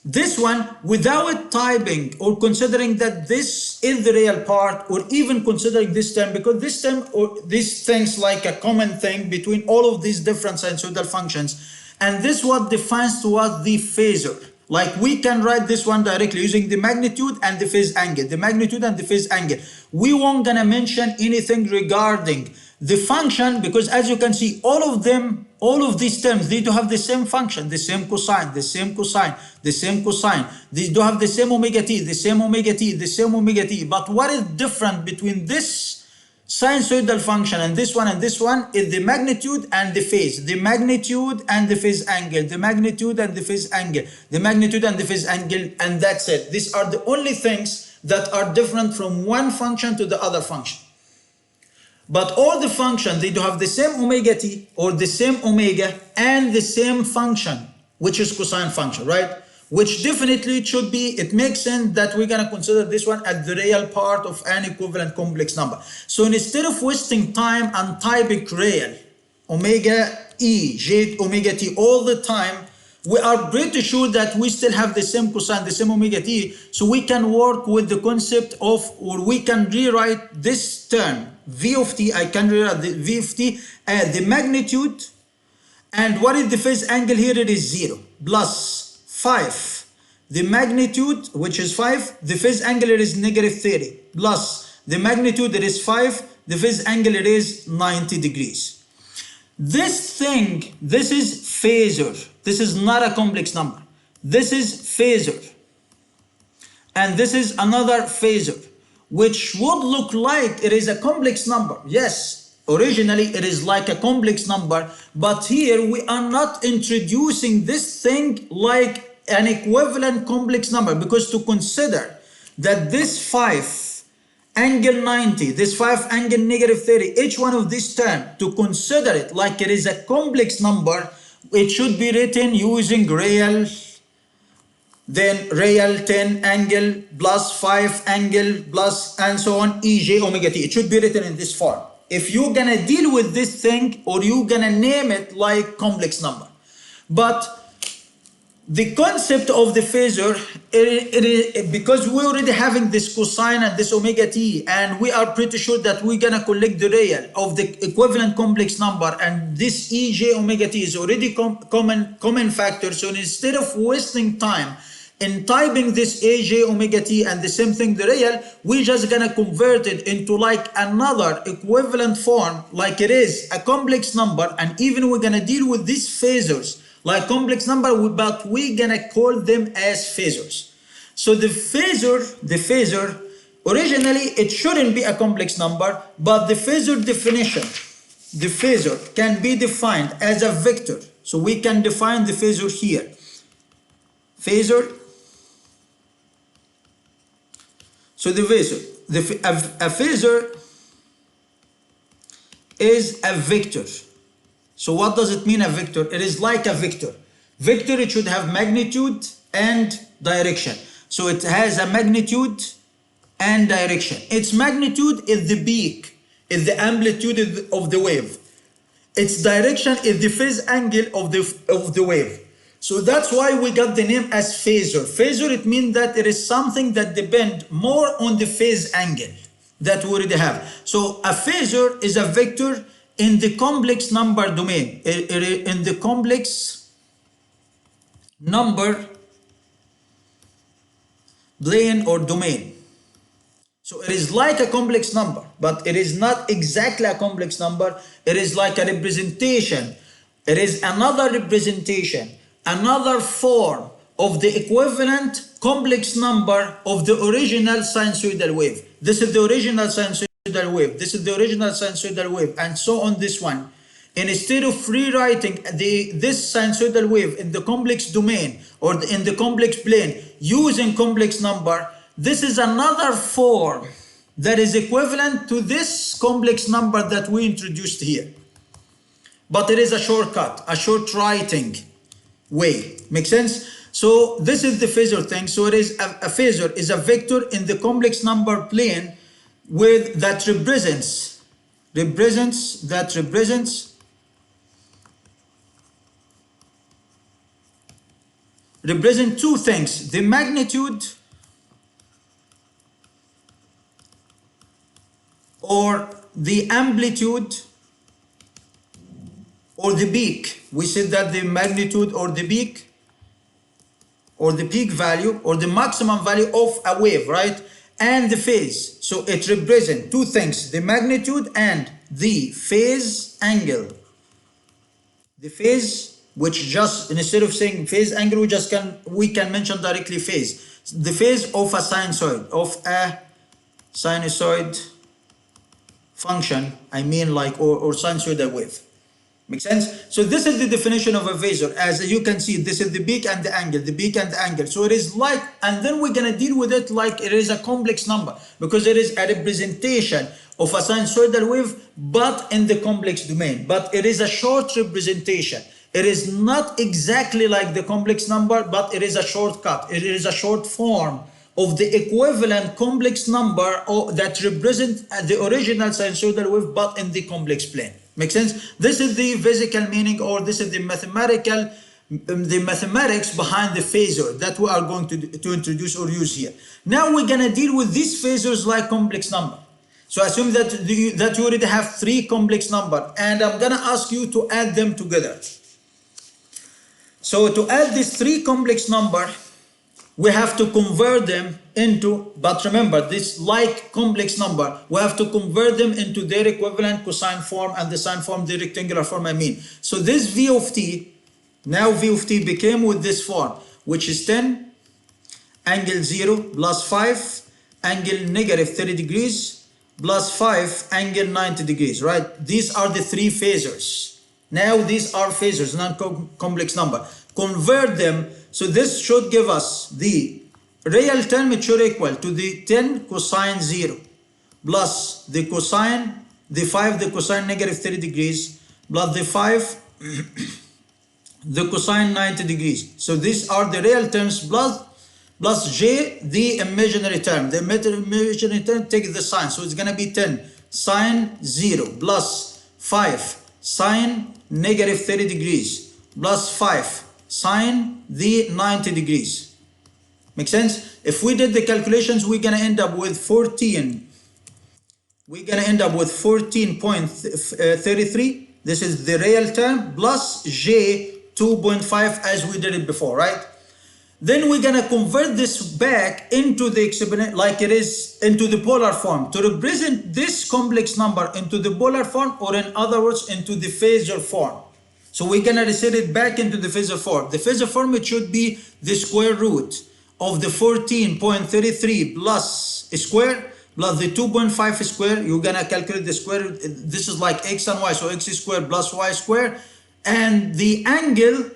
this one without typing or considering that this is the real part, or even considering this term, because this term or these things like a common thing between all of these different sinusoidal functions, and this what defines to us the phasor. Like we can write this one directly using the magnitude and the phase angle, the magnitude and the phase angle. We won't gonna mention anything regarding the function, because as you can see, all of these terms need to have the same function, the same cosine, the same cosine, the same cosine. They do have the same omega t, the same omega t, the same omega t. But what is different between this sinusoidal function and this one is the magnitude and the phase, the magnitude and the phase angle, the magnitude and the phase angle, the magnitude and the phase angle, and that's it. These are the only things that are different from one function to the other function. But all the functions, they do have the same omega t or the same omega and the same function, which is cosine function, right? Which definitely it should be, it makes sense that we're gonna consider this one as the real part of an equivalent complex number. So instead of wasting time and typing real, omega e, j omega t all the time, we are pretty sure that we still have the same cosine, the same omega t, so we can work with the concept of, or we can rewrite this term, v of t, I can rewrite the v of t as the magnitude, and what is the phase angle here? It is 0, plus 5, the magnitude, which is 5, the phase angle it is negative 30, plus the magnitude it is 5, the phase angle it is 90 degrees. This thing, this is phasor. This is not a complex number. This is phasor. And this is another phasor, which would look like it is a complex number. Yes, originally it is like a complex number, but here we are not introducing this thing like an equivalent complex number, because to consider that this 5 angle 90, this 5 angle negative 30, each one of these terms, to consider it like it is a complex number, it should be written using real, then real 10 angle plus 5 angle plus and so on, ej omega t. It should be written in this form if you're gonna deal with this thing, or you're gonna name it like complex number. But the concept of the phasor, because we're already having this cosine and this omega t, and we are pretty sure that we're gonna collect the real of the equivalent complex number, and this ej omega t is already common factor. So instead of wasting time in typing this ej omega t and the same thing the real, we're just gonna convert it into like another equivalent form, like it is a complex number, and even we're gonna deal with these phasors like complex number, but we're gonna call them as phasors. So the phasor, originally it shouldn't be a complex number, but the phasor definition, the phasor can be defined as a vector. So we can define the phasor here. Phasor, so the phasor, a phasor is a vector. So what does it mean, a vector? It is like a vector. Vector, it should have magnitude and direction. So it has a magnitude and direction. Its magnitude is the peak. is the amplitude of the wave. Its direction is the phase angle of the wave. So that's why we got the name as phasor. Phasor, it means that it is something that depends more on the phase angle that we already have. So a phasor is a vector in the complex number domain, in the complex number plane or domain. So it is like a complex number, but it is not exactly a complex number. It is like a representation. It is another representation, another form of the equivalent complex number of the original sinusoidal wave. This is the original sinusoidal wave. This is the original sinusoidal wave, and so on this one. And instead of rewriting this sinusoidal wave in the complex domain or in the complex plane using complex number, this is another form that is equivalent to this complex number that we introduced here. But it is a shortcut, a short writing way. Make sense? So this is the phasor thing. So it is a phasor is a vector in the complex number plane with that represents two things: the magnitude or the amplitude or the peak. We said that the magnitude or the peak value or the maximum value of a wave, right? And the phase. So it represents two things: the magnitude and the phase angle. The phase, which just instead of saying phase angle, we can mention directly phase. The phase of a sinusoid function, I mean, like, or sinusoidal wave. Make sense? So this is the definition of a phasor. As you can see, this is the peak and the angle, the peak and the angle. So it is like, and then we're gonna deal with it like it is a complex number, because it is a representation of a sinusoidal wave, but in the complex domain. But it is a short representation. It is not exactly like the complex number, but it is a shortcut. It is a short form of the equivalent complex number that represents the original sinusoidal wave, but in the complex plane. Make sense? This is the physical meaning, or this is the mathematics behind the phasor that we are going to introduce or use here. Now we're gonna deal with these phasors like complex number. So assume that you already have three complex number, and I'm gonna ask you to add them together. So to add these three complex number, we have to convert them into, but remember, this like complex number, we have to convert them into their equivalent cosine form, and the sine form, the rectangular form, I mean. So this v of t, now v of t became with this form, which is 10 angle 0 plus 5 angle negative 30 degrees plus 5 angle 90 degrees, right? These are the three phasors. Now these are phasors, non-complex number. Convert them. So this should give us the real term. It should equal to the 10 cosine 0 plus the cosine, the 5, the cosine negative 30 degrees plus the 5, the cosine 90 degrees. So these are the real terms plus j, the imaginary term. The imaginary term takes the sine. So it's going to be 10 sine 0 plus 5 sine negative 30 degrees plus 5 sine the 90 degrees. Make sense? If we did the calculations, we're gonna end up with 14. We're gonna end up with 14.33. This is the real term plus j 2.5 as we did it before, right? Then we're gonna convert this back into the exponent, like it is into the polar form, to represent this complex number into the polar form, or in other words, into the phasor form. So we're gonna reset it back into the phasor form. The phasor form, it should be the square root of the 14.33 plus square plus the 2.5 square. You're gonna calculate the square. This is like x and y, so x squared plus y squared. And the angle,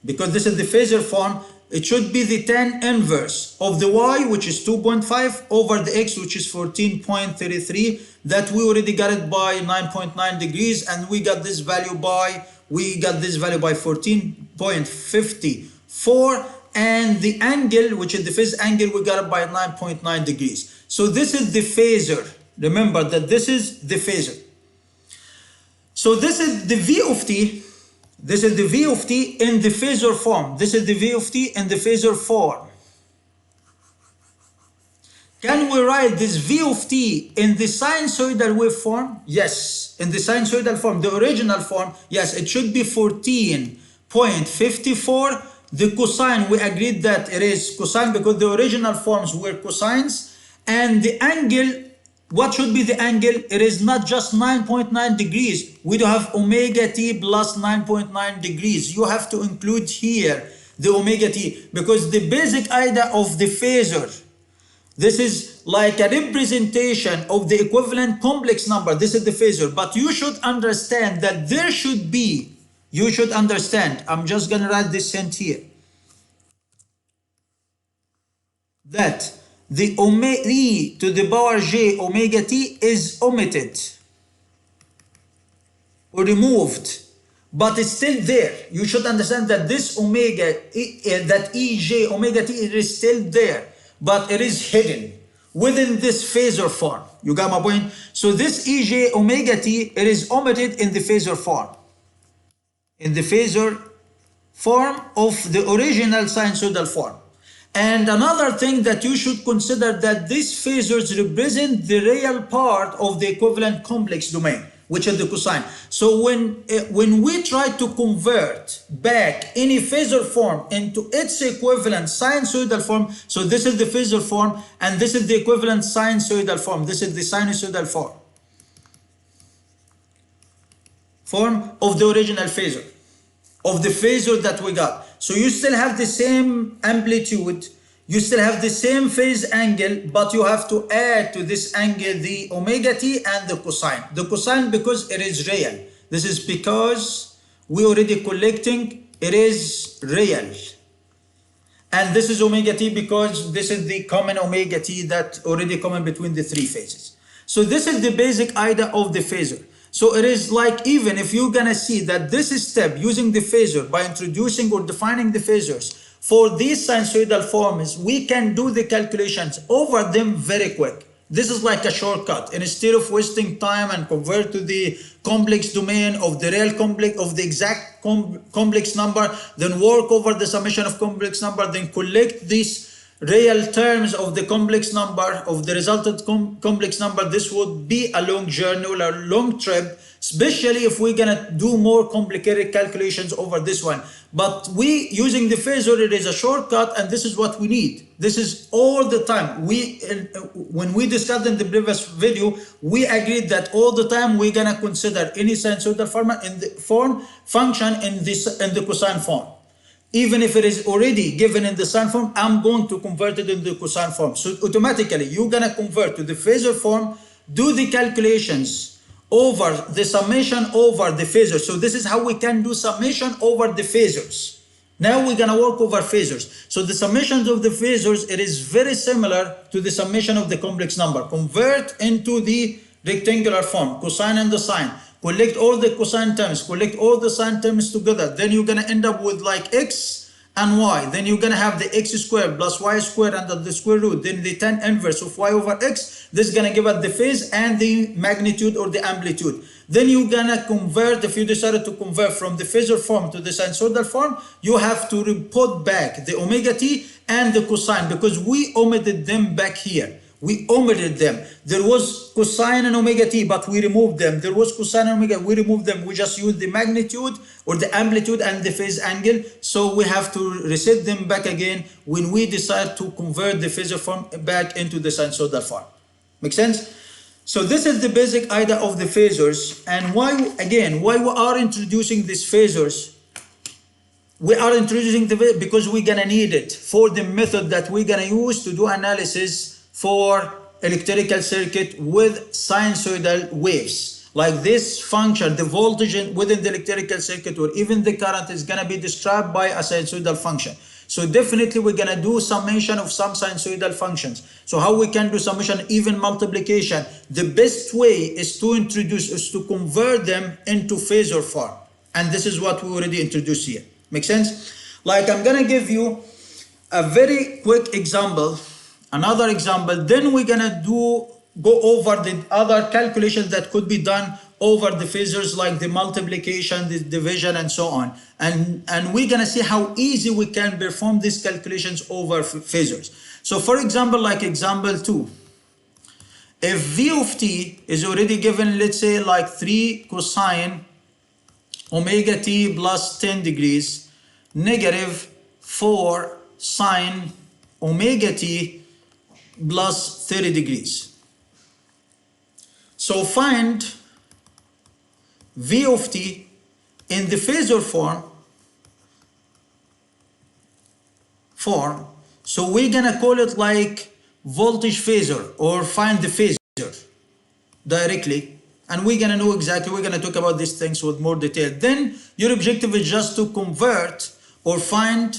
because this is the phasor form, it should be the tan inverse of the y, which is 2.5, over the x, which is 14.33. That we already got it by 9.9 degrees, and we got this value by 14.54, and the angle, which is the phase angle, we got it by 9.9 degrees. So this is the phasor. Remember that this is the phasor. So this is the V of t. This is the V of t in the phasor form. This is the V of t in the phasor form. Can we write this V of t in the sinusoidal waveform? Yes, in the sinusoidal form, the original form, yes, it should be 14.54. The cosine, we agreed that it is cosine because the original forms were cosines. And the angle, what should be the angle? It is not just 9.9 degrees. We do have omega t plus 9.9 degrees. You have to include here the omega t because the basic idea of the phasor, this is like a representation of the equivalent complex number. This is the phasor. But you should understand that there should be, you should understand, I'm just going to write this hint here, that the omega e to the power j omega t is omitted or removed, but it's still there. You should understand that this omega, that ej omega t, it is still there, but it is hidden within this phasor form. You got my point? So this ej omega t, it is omitted in the phasor form. In the phasor form of the original sinusoidal form. And another thing that you should consider that these phasors represent the real part of the equivalent complex domain, which is the cosine. So when we try to convert back any phasor form into its equivalent sinusoidal form, so this is the phasor form and this is the equivalent sinusoidal form. This is the sinusoidal form of the original phasor, of the phasor that we got. So you still have the same amplitude, you still have the same phase angle, but you have to add to this angle the omega t and the cosine. The cosine because it is real. This is because we already collecting, it is real. And this is omega t because this is the common omega t that already common between the three phases. So this is the basic idea of the phasor. So it is like, even if you're gonna see that this step using the phasor by introducing or defining the phasors for these sinusoidal forms, we can do the calculations over them very quick. This is like a shortcut. And instead of wasting time and convert to the complex domain of the real complex, of the exact complex number, then work over the summation of complex number, then collect these real terms of the complex number, of the resultant complex number, this would be a long journey or a long trip, especially if we're gonna do more complicated calculations over this one. But we, using the phasor, it is a shortcut, and this is what we need. This is all the time. When we discussed in the previous video, we agreed that all the time we're gonna consider any sinusoidal function in the cosine form. Even if it is already given in the sine form, I'm going to convert it into the cosine form. So automatically, you're going to convert to the phasor form, do the calculations over the summation over the phasors. So this is how we can do summation over the phasors. Now we're going to work over phasors. So the summations of the phasors, it is very similar to the summation of the complex number. Convert into the rectangular form, cosine and the sine. Collect all the cosine terms, collect all the sine terms together. Then you're going to end up with like x and y. Then you're going to have the x squared plus y squared under the square root. Then the tan inverse of y over x. This is going to give us the phase and the magnitude or the amplitude. Then you're going to convert, if you decided to convert from the phasor form to the sinusoidal form, you have to put back the omega t and the cosine because we omitted them back here. We omitted them. There was cosine and omega t, but we removed them. There was cosine and omega, we removed them. We just used the magnitude or the amplitude and the phase angle. So we have to reset them back again when we decide to convert the phasor form back into the sinusoidal form. Make sense? So this is the basic idea of the phasors. And why we are introducing these phasors? We are introducing because we're gonna need it for the method that we're gonna use to do analysis for electrical circuit with sinusoidal waves. Like this function, the voltage within the electrical circuit or even the current is going to be described by a sinusoidal function. So definitely we're going to do summation of some sinusoidal functions. So how we can do summation, even multiplication? The best way is to convert them into phasor form. And this is what we already introduced here. Make sense? Like I'm going to give you a very quick example. Another example, then we're gonna go over the other calculations that could be done over the phasors like the multiplication, the division, and so on. And we're gonna see how easy we can perform these calculations over phasors. So for example, like example 2, if v of t is already given, let's say like 3 cosine omega t plus 10 degrees, negative 4 sine omega t plus 30 degrees. So find v of t in the phasor form. So we're gonna call it like voltage phasor, or find the phasor directly, and we're gonna know exactly, we're gonna talk about these things with more detail. Then your objective is just to convert or find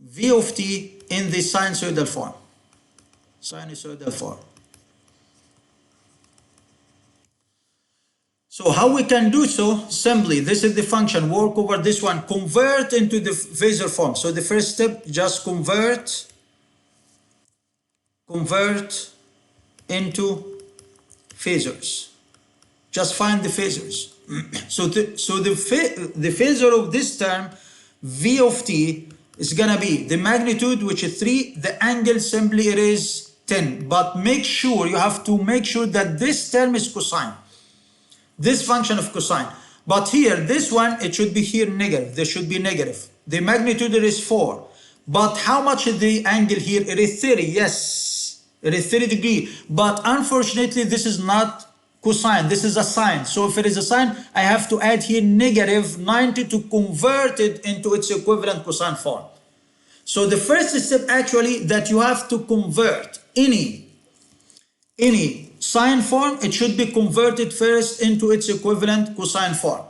v of t in the sinusoidal form. So how we can do so? Simply, this is the function, work over this one, convert into the phasor form. So the first step, just convert into phasors. Just find the phasors. So the phasor of this term, v of t, is gonna be the magnitude, which is 3, the angle simply it is 10. But make sure, you have to make sure that this term is cosine. This function of cosine. But here, this one, it should be here negative. There should be negative. The magnitude it is 4. But how much is the angle here? It is 30. Yes, it is 30 degrees. But unfortunately, this is not cosine. This is a sine. So if it is a sine, I have to add here negative 90 to convert it into its equivalent cosine form. So the first step actually that you have to convert any sine form, it should be converted first into its equivalent cosine form.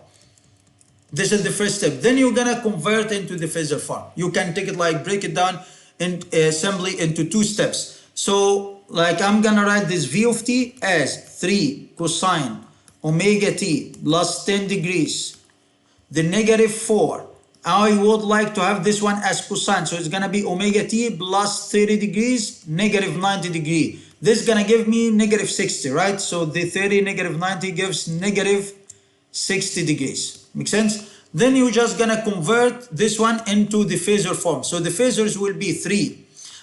This is the first step. Then you're gonna convert into the phasor form. You can take it like, break it down in assembly into 2 steps. So like I'm gonna write this v of t as 3 cosine omega t plus 10 degrees, the negative 4. I would like to have this one as cosine, so it's gonna be omega t plus 30 degrees, negative 90 degree. This is gonna give me negative 60, right? So the 30 negative 90 gives negative 60 degrees. Make sense? Then you're just gonna convert this one into the phasor form. So the phasors will be 3.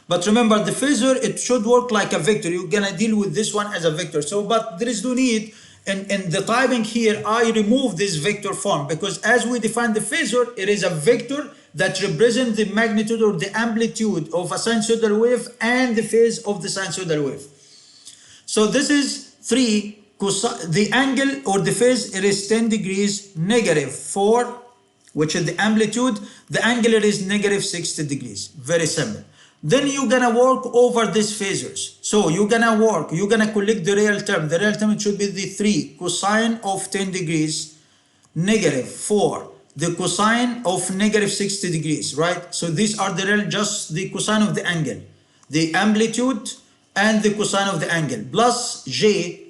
But remember, the phasor, it should work like a vector. You're gonna deal with this one as a vector. So, but there is no need. In the typing here, I remove this vector form, because as we define the phasor, it is a vector that represents the magnitude or the amplitude of a sinusoidal wave and the phase of the sinusoidal wave. So this is 3 cosine, the angle or the phase, it is 10 degrees, negative 4, which is the amplitude. The angle it is negative 60 degrees. Very simple. Then you're gonna work over these phasors. So you're gonna collect the real term. The real term, it should be the 3 cosine of 10 degrees, negative 4, the cosine of negative 60 degrees, right? So these are the real, just the cosine of the angle, the amplitude and the cosine of the angle, plus j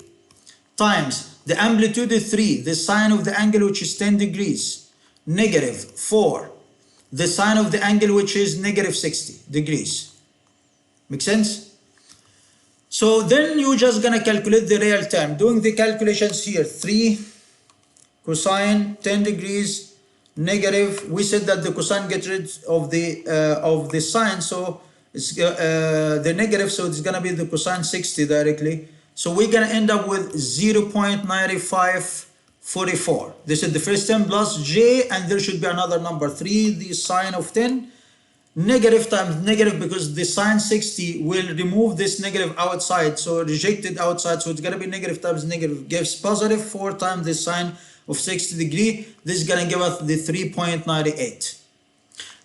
times the amplitude is 3, the sine of the angle, which is 10 degrees, negative 4, the sine of the angle, which is negative 60 degrees. Make sense? So then you're just gonna calculate the real term. Doing the calculations here, 3 cosine 10 degrees negative. We said that the cosine gets rid of the sine, so it's the negative, so it's gonna be the cosine 60 directly. So we're gonna end up with 0.9544. This is the first term plus j, and there should be another number 3, the sine of 10, negative times negative, because the sine 60 will remove this negative outside, so rejected outside, so it's gonna be negative times negative gives positive 4 times the sine of 60 degree. This is gonna give us the 3.98.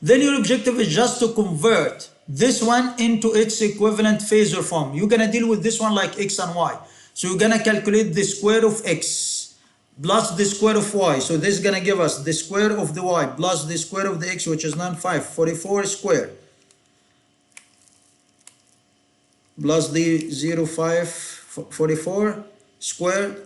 Then your objective is just to convert this one into its equivalent phasor form. You're gonna deal with this one like x and y. So you're gonna calculate the square of x plus the square of y. So this is gonna give us the square of the y plus the square of the x, which is 9,544 square, plus the 0,544 square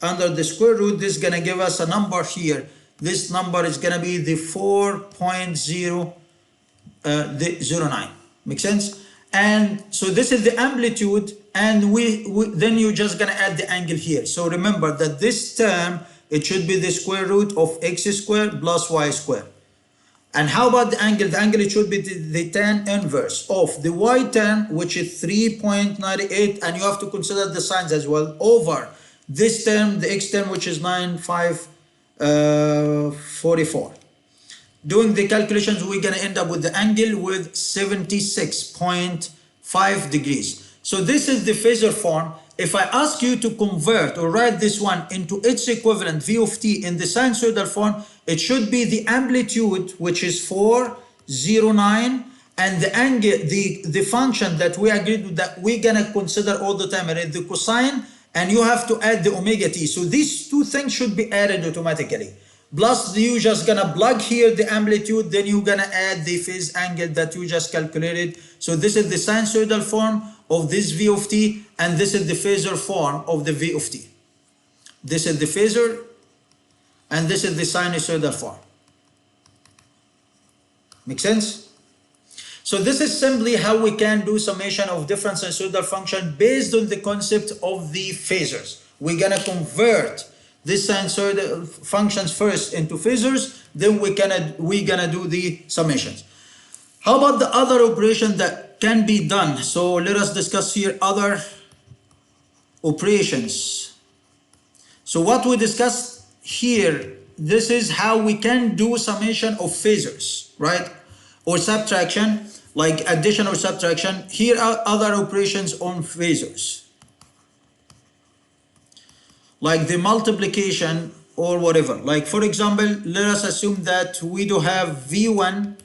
under the square root. This is gonna give us a number here. This number is gonna be the 4.009. Make sense? And so this is the amplitude, and then you're just gonna add the angle here. So remember that this term, it should be the square root of x squared plus y squared. And how about the angle? The angle, it should be the tan inverse of the y term, which is 3.98, and you have to consider the signs as well, over this term, the x term, which is 9,544. Doing the calculations, we're going to end up with the angle with 76.5 degrees. So this is the Phasor form. If I ask you to convert or write this one into its equivalent v of t in the sinusoidal form, it should be the amplitude, which is 409, and the angle, the function that we agreed with that we're going to consider all the time, and it's the cosine, and you have to add the omega t. So these two things should be added automatically. Plus, you just gonna plug here the amplitude, then you're gonna add the phase angle that you just calculated. So this is the sinusoidal form of this v of t, and this is the Phasor form of the v of t. This is the Phasor, and this is the sinusoidal form. Make sense? So this is simply how we can do summation of different sinusoidal function based on the concept of the phasors. We're gonna convert this sinusoidal functions first into phasors, then we're gonna do the summations. How about the other operation that can be done? So let us discuss here other operations. So what we discussed here, this is how we can do summation of phasors, right? Or subtraction, like addition or subtraction. Here are other operations on phasors, like the multiplication or whatever. Like for example, let us assume that we do have V1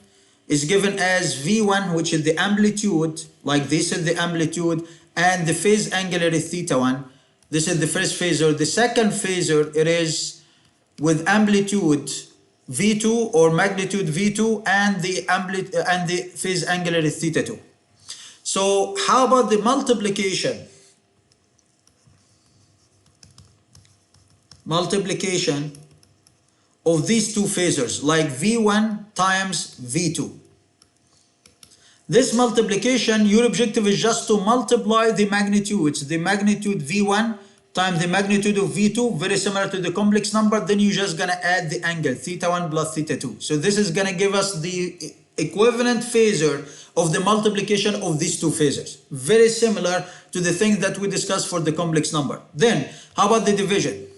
is given as V1, which is the amplitude, like this is the amplitude, and the phase angular is theta1. This is the first phasor. The second phasor, it is with amplitude V2 or magnitude V2, and the phase angular is theta2. So how about the multiplication? Multiplication of these two phasors, like V1 times V2. This multiplication, your objective is just to multiply the magnitudes, the magnitude V1 times the magnitude of V2, very similar to the complex number. Then you're just gonna add the angle, theta1 plus theta2. So this is gonna give us the equivalent phasor of the multiplication of these two phasors. Very similar to the thing that we discussed for the complex number. Then, how about the division?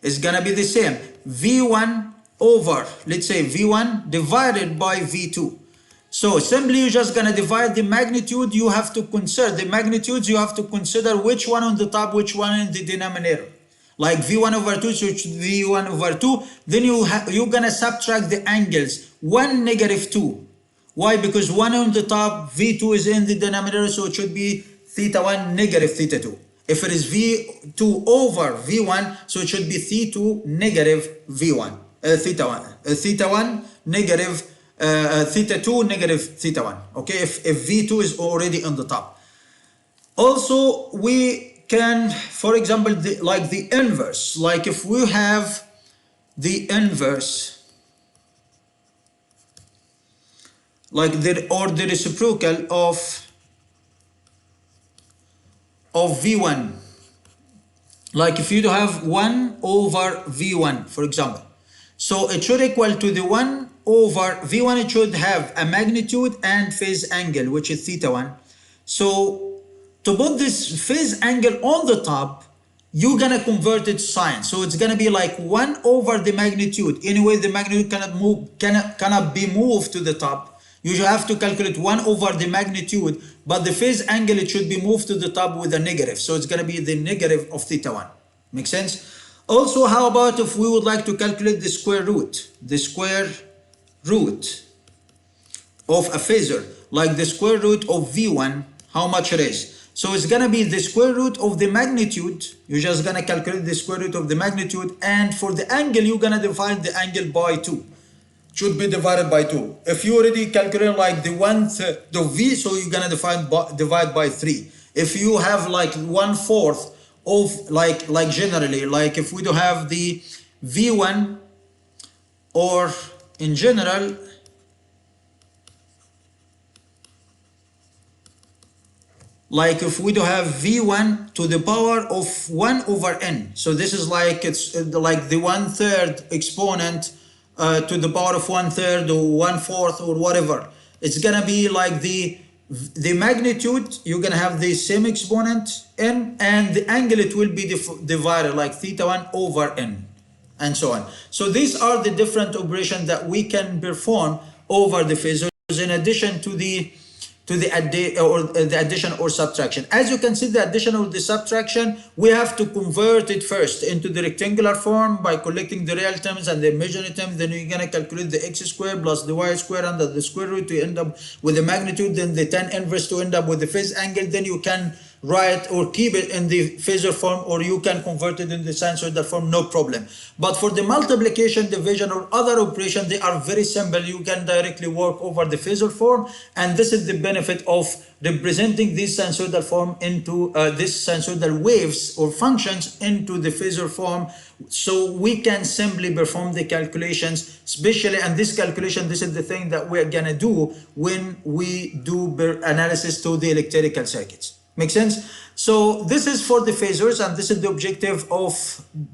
It's gonna be the same. V1 over, let's say V1 divided by V2. So simply you're just gonna divide the magnitude. You have to consider the magnitudes. You have to consider which one on the top, which one in the denominator. Like V1 over 2, so it's V1 over 2. Then you're gonna subtract the angles. 1, -2. Why? Because 1 on the top, V2 is in the denominator, so it should be theta1 negative theta2. If it is V2 over V1, so it should be theta2 negative V1, theta1 negative theta2 negative theta1. Okay, if V2 is already on the top. Also, we can, for example, like the inverse, like if we have the inverse, like the reciprocal of V1, like if you do have 1 over V1, for example, so it should equal to the 1 over V1. It should have a magnitude and phase angle, which is theta1. So to put this phase angle on the top, you're gonna convert it to sine. So it's gonna be like 1 over the magnitude. Anyway, the magnitude cannot be moved to the top. You should have to calculate 1 over the magnitude, but the phase angle, it should be moved to the top with a negative. So it's going to be the negative of theta1. Make sense? Also, how about if we would like to calculate the square root? The square root of a phasor, like the square root of V1, how much it is. So it's going to be the square root of the magnitude. You're just going to calculate the square root of the magnitude. And for the angle, you're going to divide the angle by 2. Should be divided by 2. If you already calculate like the 1/3 of V, so you're gonna divide by 3. If you have like 1/4 of like generally, like if we do have the V1, or in general, like if we do have v1 to the power of 1 over n. So this is like, it's like the 1/3 exponent to the power of 1/3 or 1/4 or whatever. It's gonna be like the magnitude, you're gonna have the same exponent n, and the angle, it will be divided like θ1 over n, and so on. So these are the different operations that we can perform over the phasors, in addition to the addition or subtraction. As you can see, the addition or the subtraction, we have to convert it first into the rectangular form by collecting the real terms and the imaginary terms. Then you're going to calculate the x squared plus the y squared under the square root to end up with the magnitude, then the tan inverse to end up with the phase angle. Then you can write or keep it in the Phasor form, or you can convert it in the sinusoidal form, no problem. But for the multiplication, division, or other operation, they are very simple. You can directly work over the Phasor form, and this is the benefit of representing this sinusoidal form into this sinusoidal waves or functions into the Phasor form. So we can simply perform the calculations, especially, and this calculation, this is the thing that we're gonna do when we do analysis to the electrical circuits. Make sense? So this is for the phasors, and this is the objective of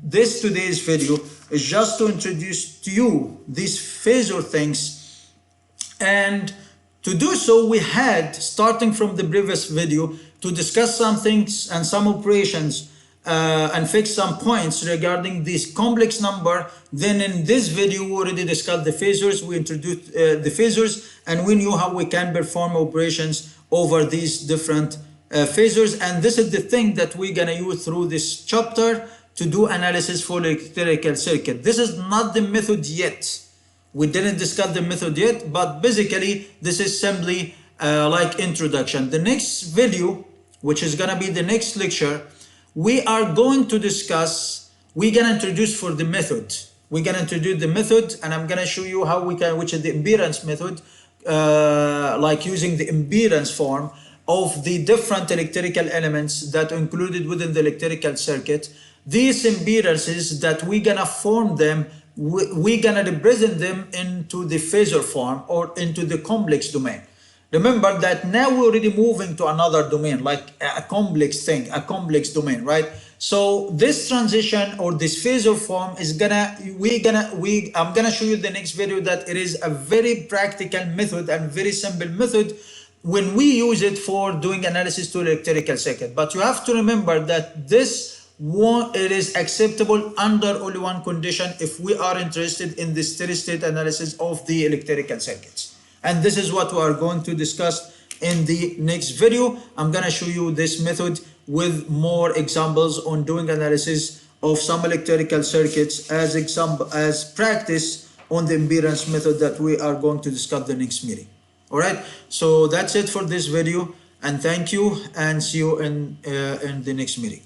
this today's video, is just to introduce to you these phasor things. And to do so, we had, starting from the previous video, to discuss some things and some operations and fix some points regarding this complex number. Then in this video, we already discussed the phasors, we introduced the phasors, and we knew how we can perform operations over these different phasors. And this is the thing that we're gonna use through this chapter to do analysis for electrical circuit. This is not the method yet. We didn't discuss the method yet, but basically this is simply like introduction. The next video, which is gonna be the next lecture, we are going to discuss, we're gonna introduce for the method. We're gonna introduce the method, and I'm gonna show you how we can, which is the impedance method, like using the impedance form of the different electrical elements that are included within the electrical circuit. These impedances that we're gonna form them, we're gonna represent them into the phasor form or into the complex domain. Remember that now we're already moving to another domain, like a complex thing, a complex domain, right? So this transition or this phasor form is I'm gonna show you the next video that it is a very practical method and very simple method when we use it for doing analysis to electrical circuit. But you have to remember that it is acceptable under only one condition, if we are interested in the steady state analysis of the electrical circuits. And this is what we are going to discuss in the next video. I'm gonna show you this method with more examples on doing analysis of some electrical circuits as practice on the impedance method that we are going to discuss the next meeting. All right, so that's it for this video, and thank you, and see you in the next meeting.